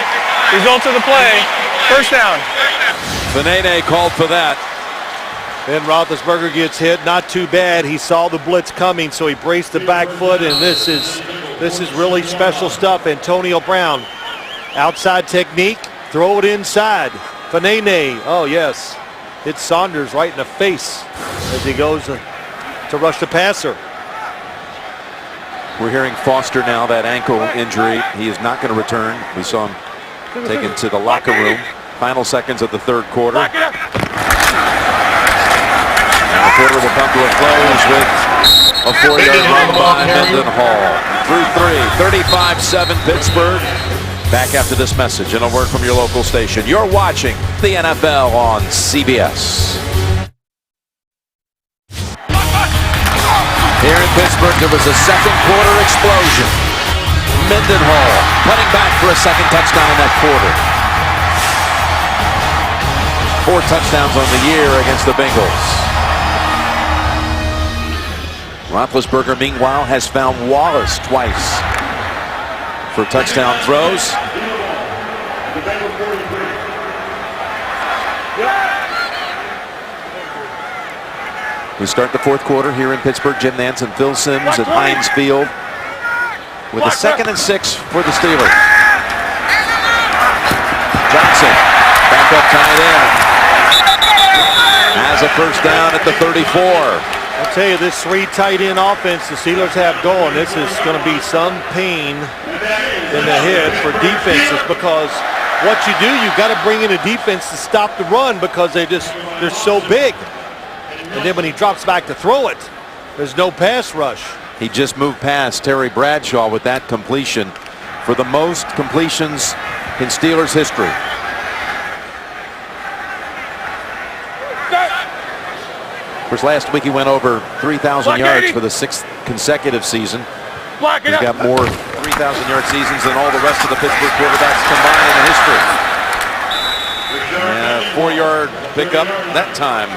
Result of the play, first down. Fanene called for that. Ben Roethlisberger gets hit, not too bad. He saw the blitz coming, so he braced the back foot, and this is really special stuff. Antonio Brown, outside technique, throw it inside. Fanene, oh yes, hits Saunders right in the face as he goes to rush the passer. We're hearing Foster now, that ankle injury. He is not going to return. We saw him taken to the locker room. Final seconds of the third quarter. And the quarter will come to a close with a 4-yard run by Mendenhall. Through 3, 35-7 Pittsburgh. Back after this message and a word from your local station. You're watching the NFL on CBS. Here in Pittsburgh, there was a second quarter explosion. Mendenhall cutting back for a second touchdown in that quarter. 4 touchdowns on the year against the Bengals. Roethlisberger, meanwhile, has found Wallace twice for touchdown throws. We start the fourth quarter here in Pittsburgh. Jim Nantz and Phil Simms at Heinz Field with a 2nd and 6 for the Steelers. Johnson, back up tight end, has a first down at the 34. I'll tell you, this 3 tight end offense the Steelers have going, this is going to be some pain in the head for defenses, because what you do, you've got to bring in a defense to stop the run because they're so big. And then when he drops back to throw it, there's no pass rush. He just moved past Terry Bradshaw with that completion for the most completions in Steelers history. Of course, last week he went over 3,000 yards for the 6th consecutive season. He's got more 3,000-yard seasons than all the rest of the Pittsburgh quarterbacks combined in the history. And a 4-yard pickup that time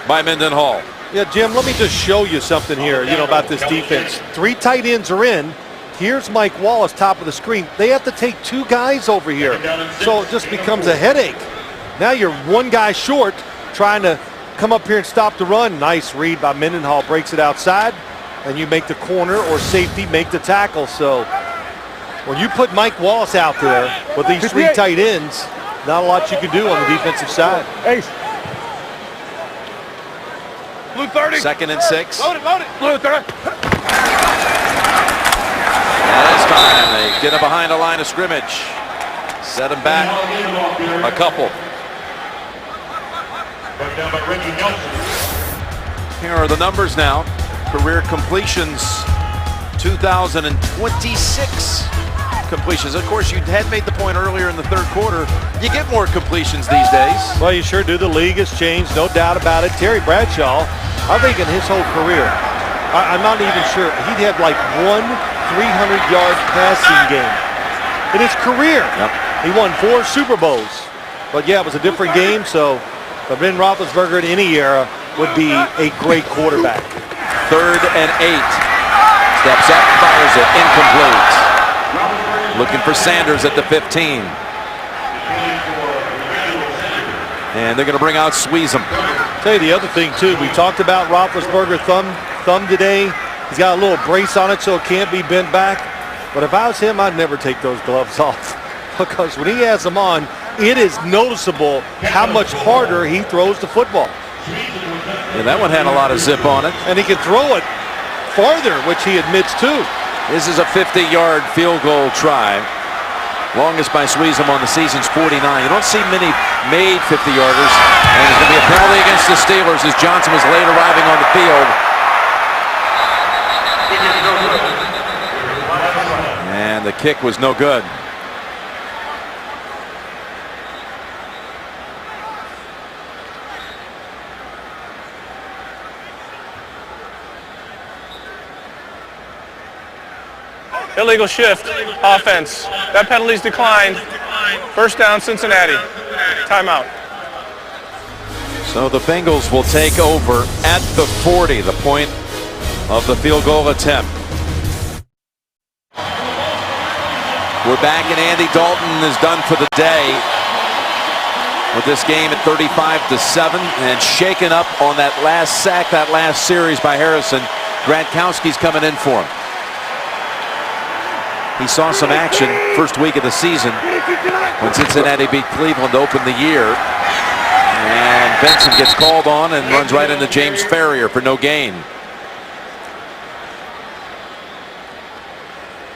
by Mendenhall. Yeah, Jim, let me just show you something here, about this defense. 3 tight ends are in. Here's Mike Wallace, top of the screen. They have to take 2 guys over here. So it just becomes a headache. Now you're 1 guy short trying to come up here and stop the run. Nice read by Mendenhall, breaks it outside, and you make the corner or safety make the tackle. So when you put Mike Wallace out there with these 3 tight ends, not a lot you can do on the defensive side. Blue 30. 2nd and 6. Load it. Blue 30. And this time they get him behind a line of scrimmage. Set him back a couple. Here are the numbers now. Career completions, 2,026 completions. Of course, you had made the point earlier in the third quarter, you get more completions these days. Well, you sure do. The league has changed, no doubt about it. Terry Bradshaw, I think in his whole career, I'm not even sure, he'd have like 1 300-yard passing game in his career. Yep. He won 4 Super Bowls. But yeah, it was a different game, so Ben Roethlisberger in any era would be a great quarterback. 3rd and 8. Steps up, fires it, incomplete. Looking for Sanders at the 15. And they're going to bring out Sweezum. Tell you the other thing too, we talked about Roethlisberger thumb today. He's got a little brace on it so it can't be bent back. But if I was him, I'd never take those gloves off, because when he has them on, it is noticeable how much harder he throws the football. Yeah, that one had a lot of zip on it. And he can throw it farther, which he admits too. This is a 50-yard field goal try. Longest by Sweezum on the season's 49. You don't see many made 50-yarders. And there's going to be a penalty against the Steelers as Johnson was late arriving on the field. And the kick was no good. Illegal shift, offense. That penalty's declined. First down, Cincinnati. Timeout. So the Bengals will take over at the 40, the point of the field goal attempt. We're back, and Andy Dalton is done for the day with this game at 35-7, and shaken up on that last sack, that last series by Harrison. Gronkowski's coming in for him. He saw some action first week of the season when Cincinnati beat Cleveland to open the year. And Benson gets called on and runs right into James Ferrier for no gain.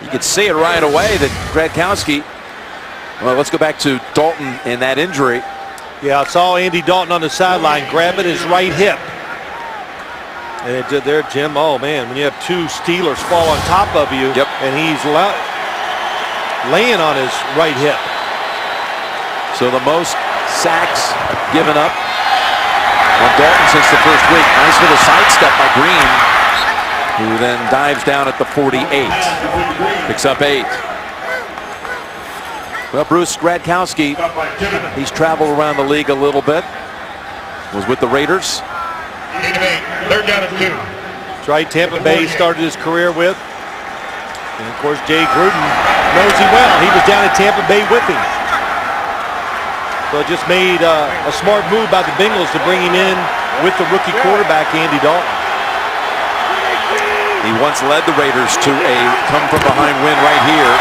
You could see it right away that Gronkowski, well, let's go back to Dalton in that injury. Yeah, I saw Andy Dalton on the sideline grabbing his right hip. And it did there, Jim. Oh, man, when you have two Steelers fall on top of you, and he's laying on his right hip. So the most sacks given up on Dalton since the first week. Nice little sidestep by Green, who then dives down at the 48. Picks up 8. Well, Bruce Gronkowski, he's traveled around the league a little bit. Was with the Raiders. 3rd down and 2. That's right, Tampa Bay started his career with. And of course, Jay Gruden knows him well. He was down at Tampa Bay with him. So it just made a smart move by the Bengals to bring him in with the rookie quarterback, Andy Dalton. He once led the Raiders to a come-from-behind win right here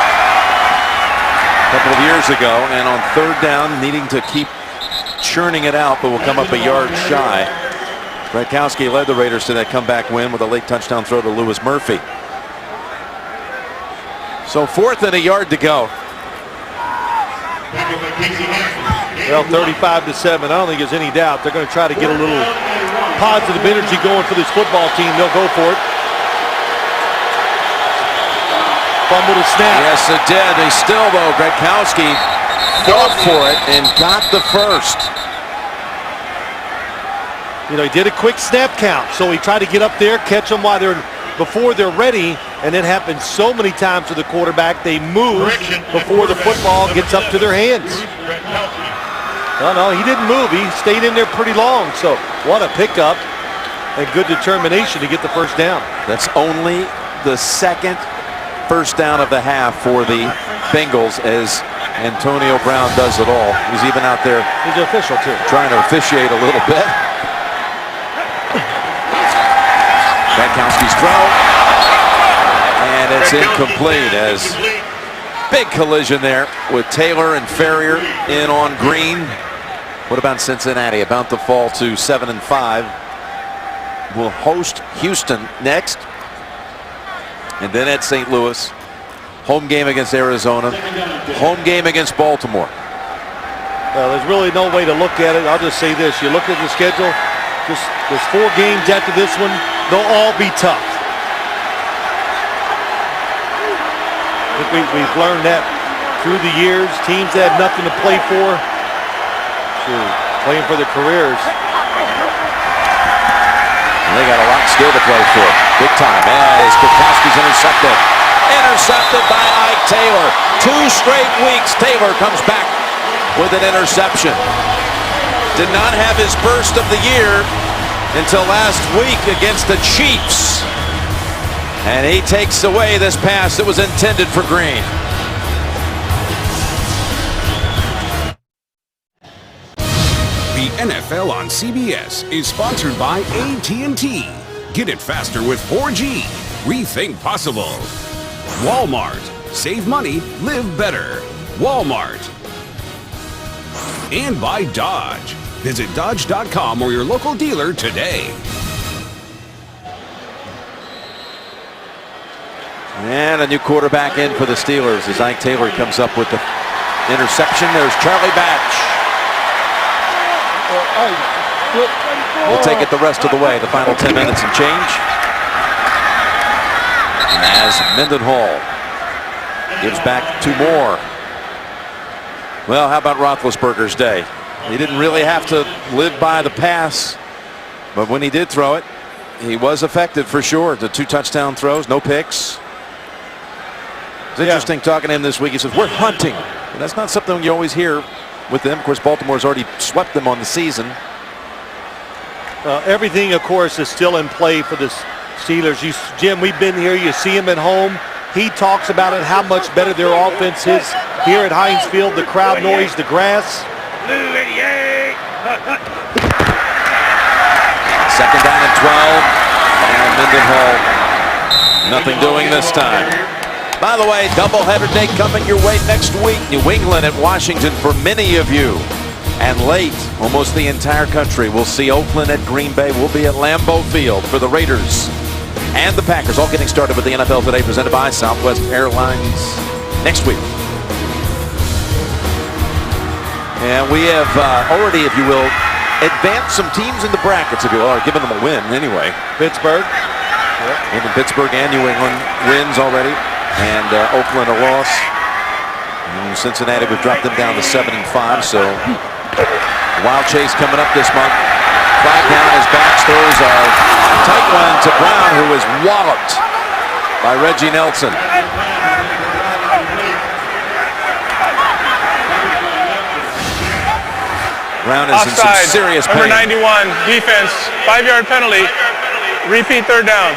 a couple of years ago. And on 3rd down, needing to keep churning it out, but will come up a yard shy. Gronkowski led the Raiders to that comeback win with a late touchdown throw to Lewis Murphy. So 4th and a yard to go. Well, 35-7. I don't think there's any doubt they're going to try to get a little positive energy going for this football team. They'll go for it. Fumble to snap. Yes, it did. They still, though, Gronkowski fought for it and got the first. You know, he did a quick snap count, so he tried to get up there, catch them while before they're ready, and it happens so many times to the quarterback. They move before the football gets up to their hands. No, he didn't move. He stayed in there pretty long. So what a pickup and good determination to get the first down. That's only the 2nd first down of the half for the Bengals, as Antonio Brown does it all. He's even out there. He's an official too, trying to officiate a little bit. Gronkowski's throw, and it's incomplete, as big collision there with Taylor and Ferrier in on Green. What about Cincinnati? About to fall to 7-5. Will host Houston next, and then at St. Louis. Home game against Arizona. Home game against Baltimore. Well, there's really no way to look at it. I'll just say this. You look at the schedule, just there's 4 games after this one. They'll all be tough. I think we've learned that through the years. Teams that had nothing to play for, playing for their careers. And they got a lot still to play for. Big time. As Gronkowski's intercepted. Intercepted by Ike Taylor. 2 straight weeks. Taylor comes back with an interception. Did not have his burst of the year until last week against the Chiefs. And he takes away this pass that was intended for Green. The NFL on CBS is sponsored by AT&T. Get it faster with 4G. Rethink possible. Walmart. Save money, live better. Walmart. And by Dodge. Visit Dodge.com or your local dealer today. And a new quarterback in for the Steelers as Ike Taylor comes up with the interception. There's Charlie Batch. We'll take it the rest of the way. The final 10 minutes and change. As Mendenhall gives back 2 more. Well, how about Roethlisberger's day? He didn't really have to live by the pass, but when he did throw it, he was effective for sure. The 2 touchdown throws, no picks. It's interesting talking to him this week. He says, we're hunting. And that's not something you always hear with them. Of course, Baltimore's already swept them on the season. Everything, of course, is still in play for the Steelers. Jim, we've been here. You see him at home. He talks about it, how much better their offense is here at Heinz Field. The crowd noise, the grass. Second down and 12. And Mendenhall, nothing doing this time. By the way, doubleheader day coming your way next week. New England at Washington for many of you. And late, almost the entire country will see Oakland at Green Bay. We'll be at Lambeau Field for the Raiders and the Packers. All getting started with the NFL Today presented by Southwest Airlines next week. And we have already, if you will, advanced some teams in the brackets, if you will, or given them a win anyway. Pittsburgh. Yep. Even Pittsburgh and New England wins already. And Oakland a loss. And Cincinnati, we've dropped them down to 7-5, so wild chase coming up this month. Flag down as backs throws a tight one to Brown, who is walloped by Reggie Nelson. Brown is in some serious pain. Number 91, defense, 5-yard penalty, repeat third down.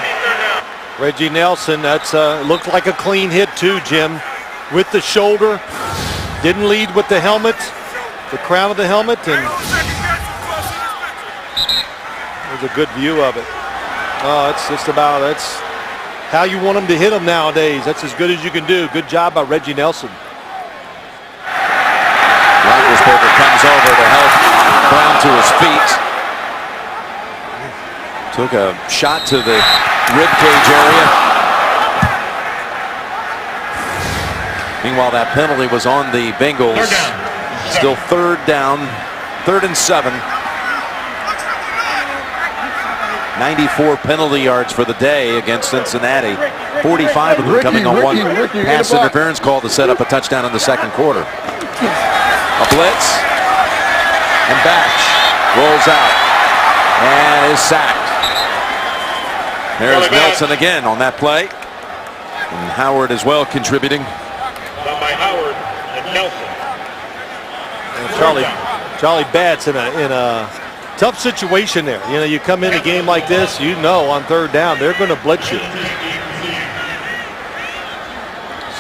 Reggie Nelson, that's looked like a clean hit too, Jim. With the shoulder, didn't lead with the helmet, the crown of the helmet, and there's a good view of it. Oh, it's just about, that's how you want them to hit them nowadays. That's as good as you can do. Good job by Reggie Nelson. Roethlisberger comes over to help Brown to his feet. Took a shot to the rib cage area. Meanwhile, that penalty was on the Bengals. Still third down, 3rd and 7. 94 penalty yards for the day against Cincinnati. 45 of them coming on one pass interference call to set up a touchdown in the second quarter. A blitz, and Batch rolls out and is sacked. There's Nelson again on that play, and Howard as well contributing. By Howard and Nelson. And Charlie Batts in a tough situation there. You know, you come in a game like this, you know on third down they're going to blitz you.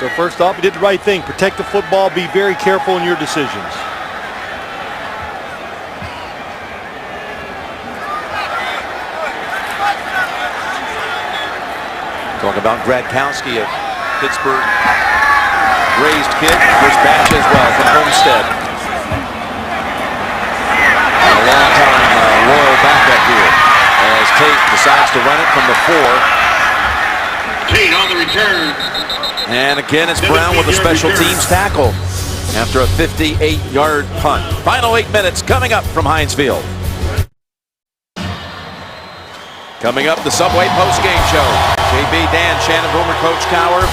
So first off, he did the right thing. Protect the football. Be very careful in your decisions. Talk about Gradkowski of Pittsburgh. Raised kid. Chris Batch as well from Homestead. And a long-time Royal backup here as Tate decides to run it from the 4. Tate on the return. And again, it's Brown with a special teams tackle after a 58-yard punt. Final 8 minutes coming up from Heinz Field. Coming up, the Subway postgame show. JB, Dan, Shannon, Boomer, Coach Cowher.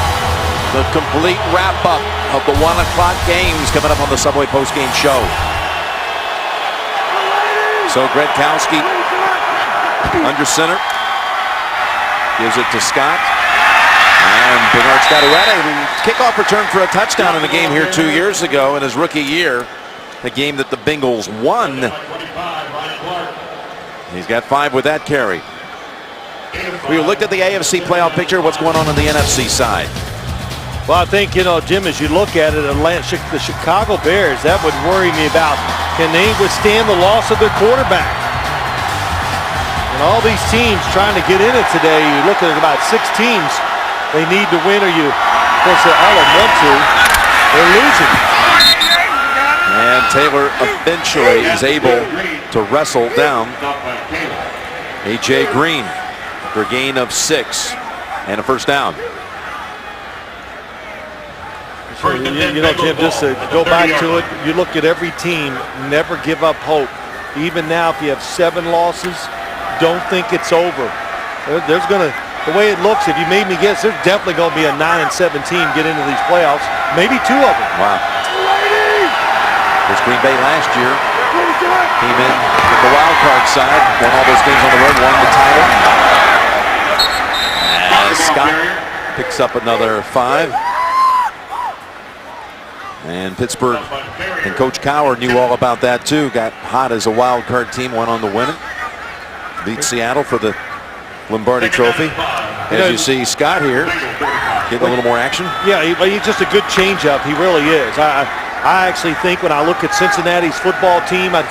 The complete wrap-up of the 1 o'clock games coming up on the Subway postgame show. So Gradkowski under center. Gives it to Scott. And Bernard Scott, who had a kickoff return for a touchdown in the game here 2 years ago in his rookie year. The game that the Bengals won. He's got 5 with that carry. We looked at the AFC playoff picture. What's going on the NFC side? Well, I think, you know, Jim, as you look at it, the Chicago Bears, that would worry me about. Can they withstand the loss of their quarterback? And all these teams trying to get in it today, you look at about 6 teams. They need to win, or you, of course, they all want to. They're losing. And Taylor eventually is able to wrestle down A.J. Green for a gain of 6 and a first down. You know, Jim, just to go back to it, you look at every team, never give up hope. Even now, if you have 7 losses, don't think it's over. There's going to, the way it looks, if you made me guess, there's definitely going to be a 9-7 team get into these playoffs. Maybe 2 of them. Wow. There's Green Bay last year. Came in with the wild card side, won all those games on the road, won the title. And Scott picks up another 5. And Pittsburgh and Coach Cowher knew all about that too. Got hot as a wild card team, went on to win it. beat Seattle for the Lombardi Trophy. As you see Scott here getting a little more action. Yeah, he's just a good changeup. He really is. I actually think when I look at Cincinnati's football team, I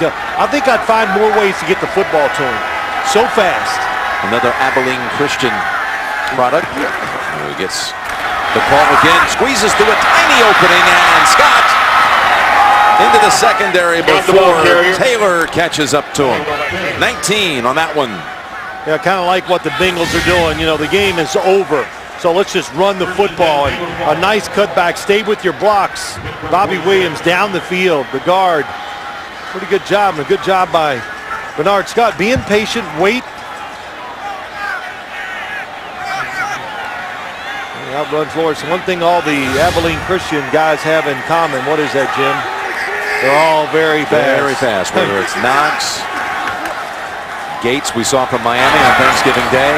think I'd find more ways to get the football to him. So fast. Another Abilene Christian product. He gets the call again, squeezes through a tiny opening, and Scott into the secondary before Taylor catches up to him. 19 on that one. Yeah, kind of like what the Bengals are doing. You know, the game is over, so let's just run the football. And a nice cutback. Stay with your blocks. Bobby Williams down the field, the guard. Pretty good job, and a good job by Bernard Scott. Being patient, wait. Outrun Flores. One thing all the Abilene Christian guys have in common. What is that, Jim? They're all very fast. Very fast. Whether it's Knox, Gates, we saw from Miami on Thanksgiving Day.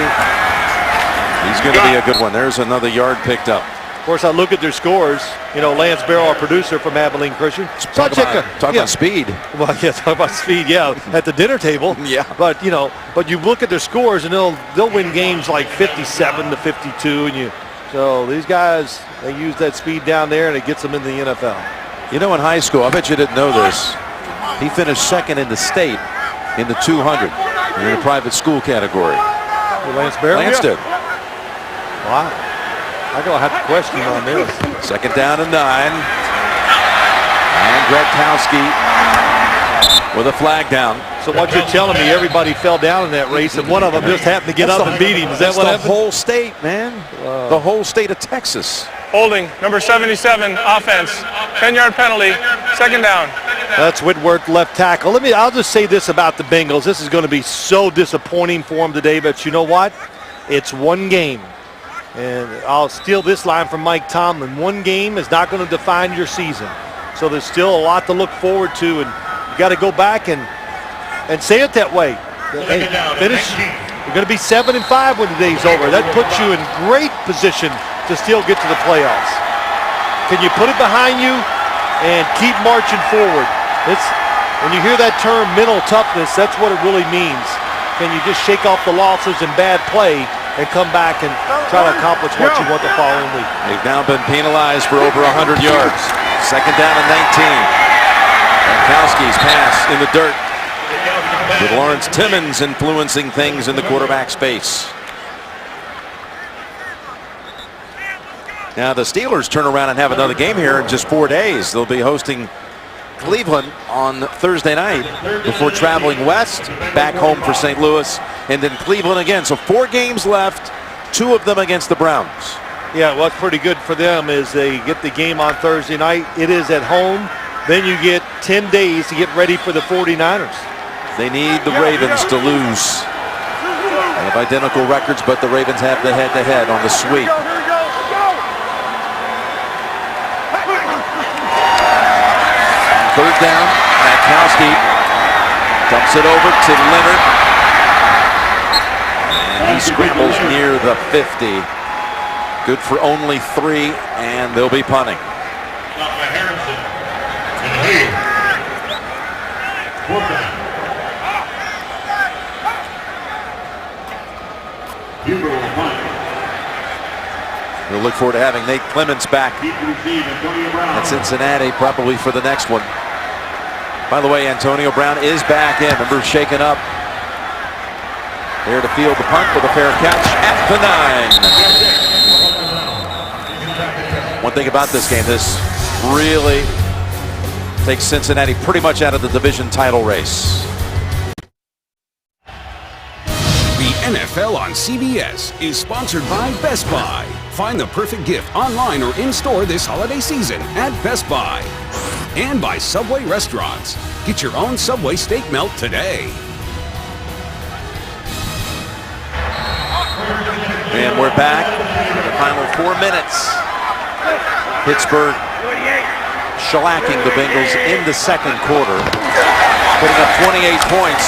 He's going to be a good one. There's another yard picked up. Of course, I look at their scores. You know, Lance Barrow, our producer from Abilene Christian. Talk about speed. Well, yeah, talk about speed. Yeah, at the dinner table. Yeah. But you know, you look at their scores, and they'll win games like 57 to 52, and so these guys, they use that speed down there, and it gets them in the NFL. You know, in high school, I bet you didn't know this. He finished second in the state in the 200 in the private school category. Lance Barrow? Lance did. Wow. I'm going to have to question him on this. Second down and 9. And Gretkowski with a flag down. So what you're telling me, everybody fell down in that race, and one of them just happened to get up and beat him. Is that what happened? The whole state, man. The whole state of Texas. Holding, number 77, offense. 10-yard penalty, second down. That's Whitworth, left tackle. I'll just say this about the Bengals. This is going to be so disappointing for them today, but you know what? It's one game. And I'll steal this line from Mike Tomlin. One game is not going to define your season. So there's still a lot to look forward to, and you got to go back and say it that way. Hey, finish. You're going to be 7-5 when the day's over. That puts you in great position to still get to the playoffs. Can you put it behind you and keep marching forward? When you hear that term mental toughness, that's what it really means. Can you just shake off the losses and bad play and come back and try to accomplish what you want the following week? They've now been penalized for over 100 yards. Second down and 19. Gronkowski's pass in the dirt, with Lawrence Timmons influencing things in the quarterback space. Now the Steelers turn around and have another game here in just 4 days. They'll be hosting Cleveland on Thursday night before traveling west, back home for St. Louis, and then Cleveland again. So 4 games left, 2 of them against the Browns. Yeah, what's pretty good for them is they get the game on Thursday night. It is at home. Then you get 10 days to get ready for the 49ers. They need the Ravens to lose. They have identical records, but the Ravens have the head-to-head on the sweep. Third down, Gronkowski dumps it over to Leonard. And he scrambles near the 50. Good for only 3, and they'll be punting. We'll look forward to having Nate Clements back at Cincinnati, probably for the next one. By the way, Antonio Brown is back in. Remember, shaken up. There to field the punt with a fair catch at the 9. One thing about this game, this really takes Cincinnati pretty much out of the division title race. The NFL on CBS is sponsored by Best Buy. Find the perfect gift online or in-store this holiday season at Best Buy. And by Subway Restaurants. Get your own Subway steak melt today. And we're back. The final 4 minutes. Pittsburgh shellacking the Bengals in the second quarter, putting up 28 points.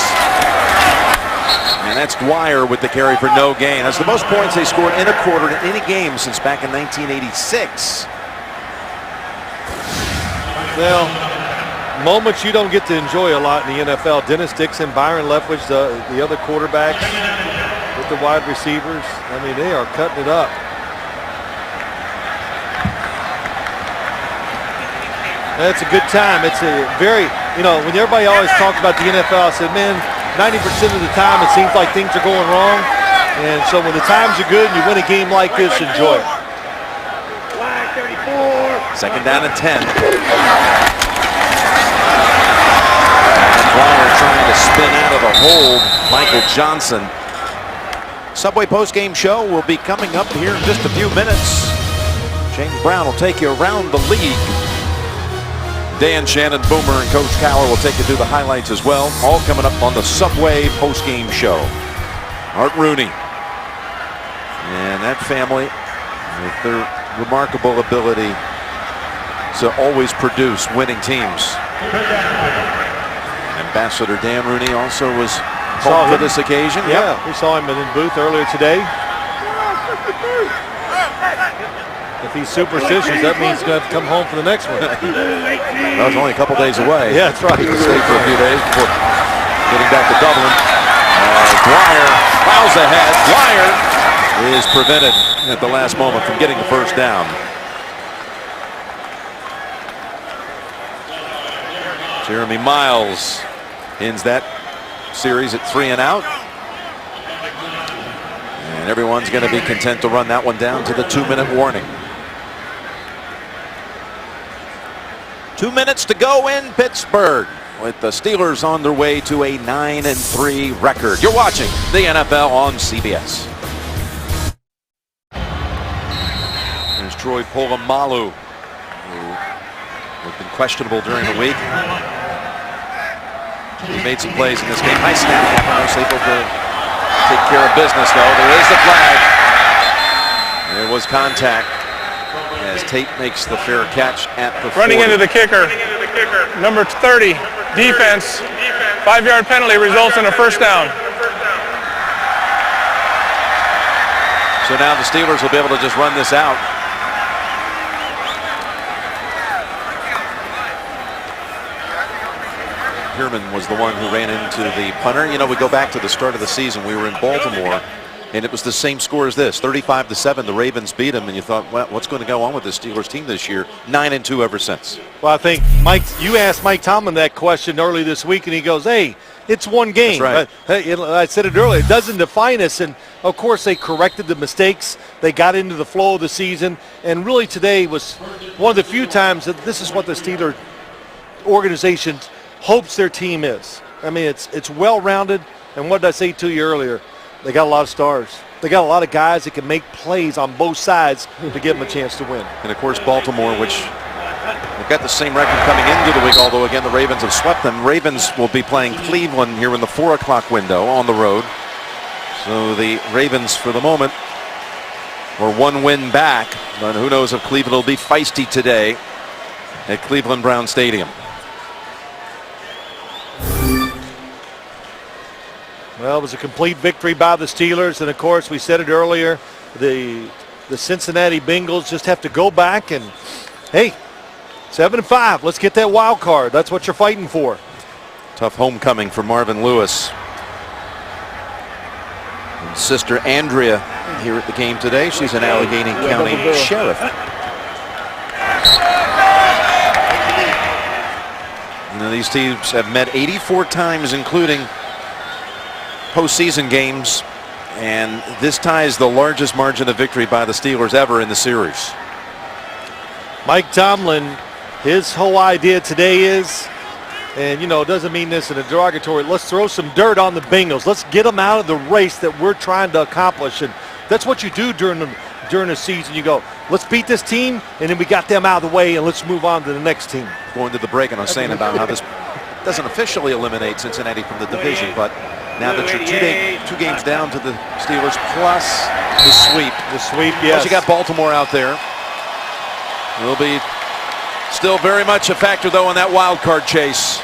And that's Dwyer with the carry for no gain. That's the most points they scored in a quarter in any game since back in 1986. Well, moments you don't get to enjoy a lot in the NFL. Dennis Dixon, Byron Leftwich, the other quarterbacks with the wide receivers. I mean, they are cutting it up. That's a good time. It's a very, when everybody always talks about the NFL, I said, man, 90% of the time it seems like things are going wrong. And so when the times are good and you win a game like this, enjoy it. Second down and 10. Dwyer trying to spin out of the hold. Michael Johnson. Subway postgame show will be coming up here in just a few minutes. James Brown will take you around the league. Dan Shannon, Boomer, and Coach Cowher will take you through the highlights as well. All coming up on the Subway postgame show. Art Rooney and that family with their remarkable ability to always produce winning teams. Ambassador Dan Rooney also was called for this occasion. Yeah, we saw him in the booth earlier today. If he's superstitious, that means he's going to have to come home for the next one. That was only a couple days away. Yeah, that's right. He could stay for a few days before getting back to Dublin. Dwyer plows ahead. Dwyer is prevented at the last moment from getting the first down. Jeremy Miles ends that series at 3 and out. And everyone's going to be content to run that one down to the 2-minute warning. 2 minutes to go in Pittsburgh with the Steelers on their way to a 9-3 record. You're watching the NFL on CBS. There's Troy Polamalu, who has been questionable during the week. He made some plays in this game. Nice snap. Kaepernick able to take care of business, though. There is the flag. There was contact as Tate makes the fair catch at the 40. Running into the kicker. Number 30, defense. 5-yard penalty results in a first down. So now the Steelers will be able to just run this out. Pierman was the one who ran into the punter. We go back to the start of the season. We were in Baltimore, and it was the same score as this, 35-7. The Ravens beat them, and you thought, well, what's going to go on with this Steelers team this year? 9-2 ever since. Well, I think, you asked Mike Tomlin that question early this week, and he goes, hey, it's one game. That's right. I said it earlier. It doesn't define us, and, of course, they corrected the mistakes. They got into the flow of the season, and really today was one of the few times that this is what the Steelers organization hopes their team is. I mean, it's well-rounded, and what did I say to you earlier? They got a lot of stars. They got a lot of guys that can make plays on both sides to give them a chance to win. And, of course, Baltimore, which they've got the same record coming into the week, although, again, the Ravens have swept them. Ravens will be playing Cleveland here in the 4 o'clock window on the road. So the Ravens, for the moment, are 1 win back. But who knows if Cleveland will be feisty today at Cleveland Brown Stadium. Well, it was a complete victory by the Steelers, and of course, we said it earlier, the Cincinnati Bengals just have to go back and, hey, 7-5. Let's get that wild card. That's what you're fighting for. Tough homecoming for Marvin Lewis. And sister Andrea here at the game today. She's an Allegheny County sheriff. These teams have met 84 times, including postseason games, and this ties the largest margin of victory by the Steelers ever in the series. Mike Tomlin, his whole idea today is, and it doesn't mean this in a derogatory, let's throw some dirt on the Bengals. Let's get them out of the race that we're trying to accomplish, and that's what you do during the season. You go, let's beat this team, and then we got them out of the way, and let's move on to the next team. Going to the break, and I was saying about how this doesn't officially eliminate Cincinnati from the division, but now that you're two games down to the Steelers plus the sweep. The sweep, yes. Plus you got Baltimore out there. Will be still very much a factor, though, in that wild card chase.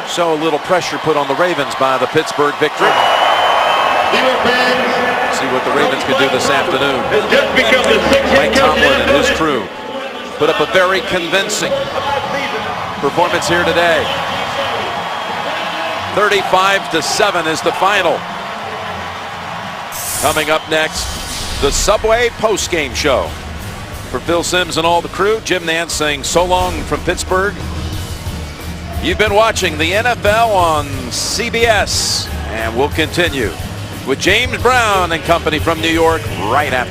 So a little pressure put on the Ravens by the Pittsburgh victory. See what the Ravens can do this afternoon. Mike Tomlin and his crew. put up a very convincing performance here today. 35-7 is the final. Coming up next, the Subway postgame show. For Phil Simms and all the crew, Jim Nantz saying so long from Pittsburgh. You've been watching the NFL on CBS, and we'll continue with James Brown and company from New York right after.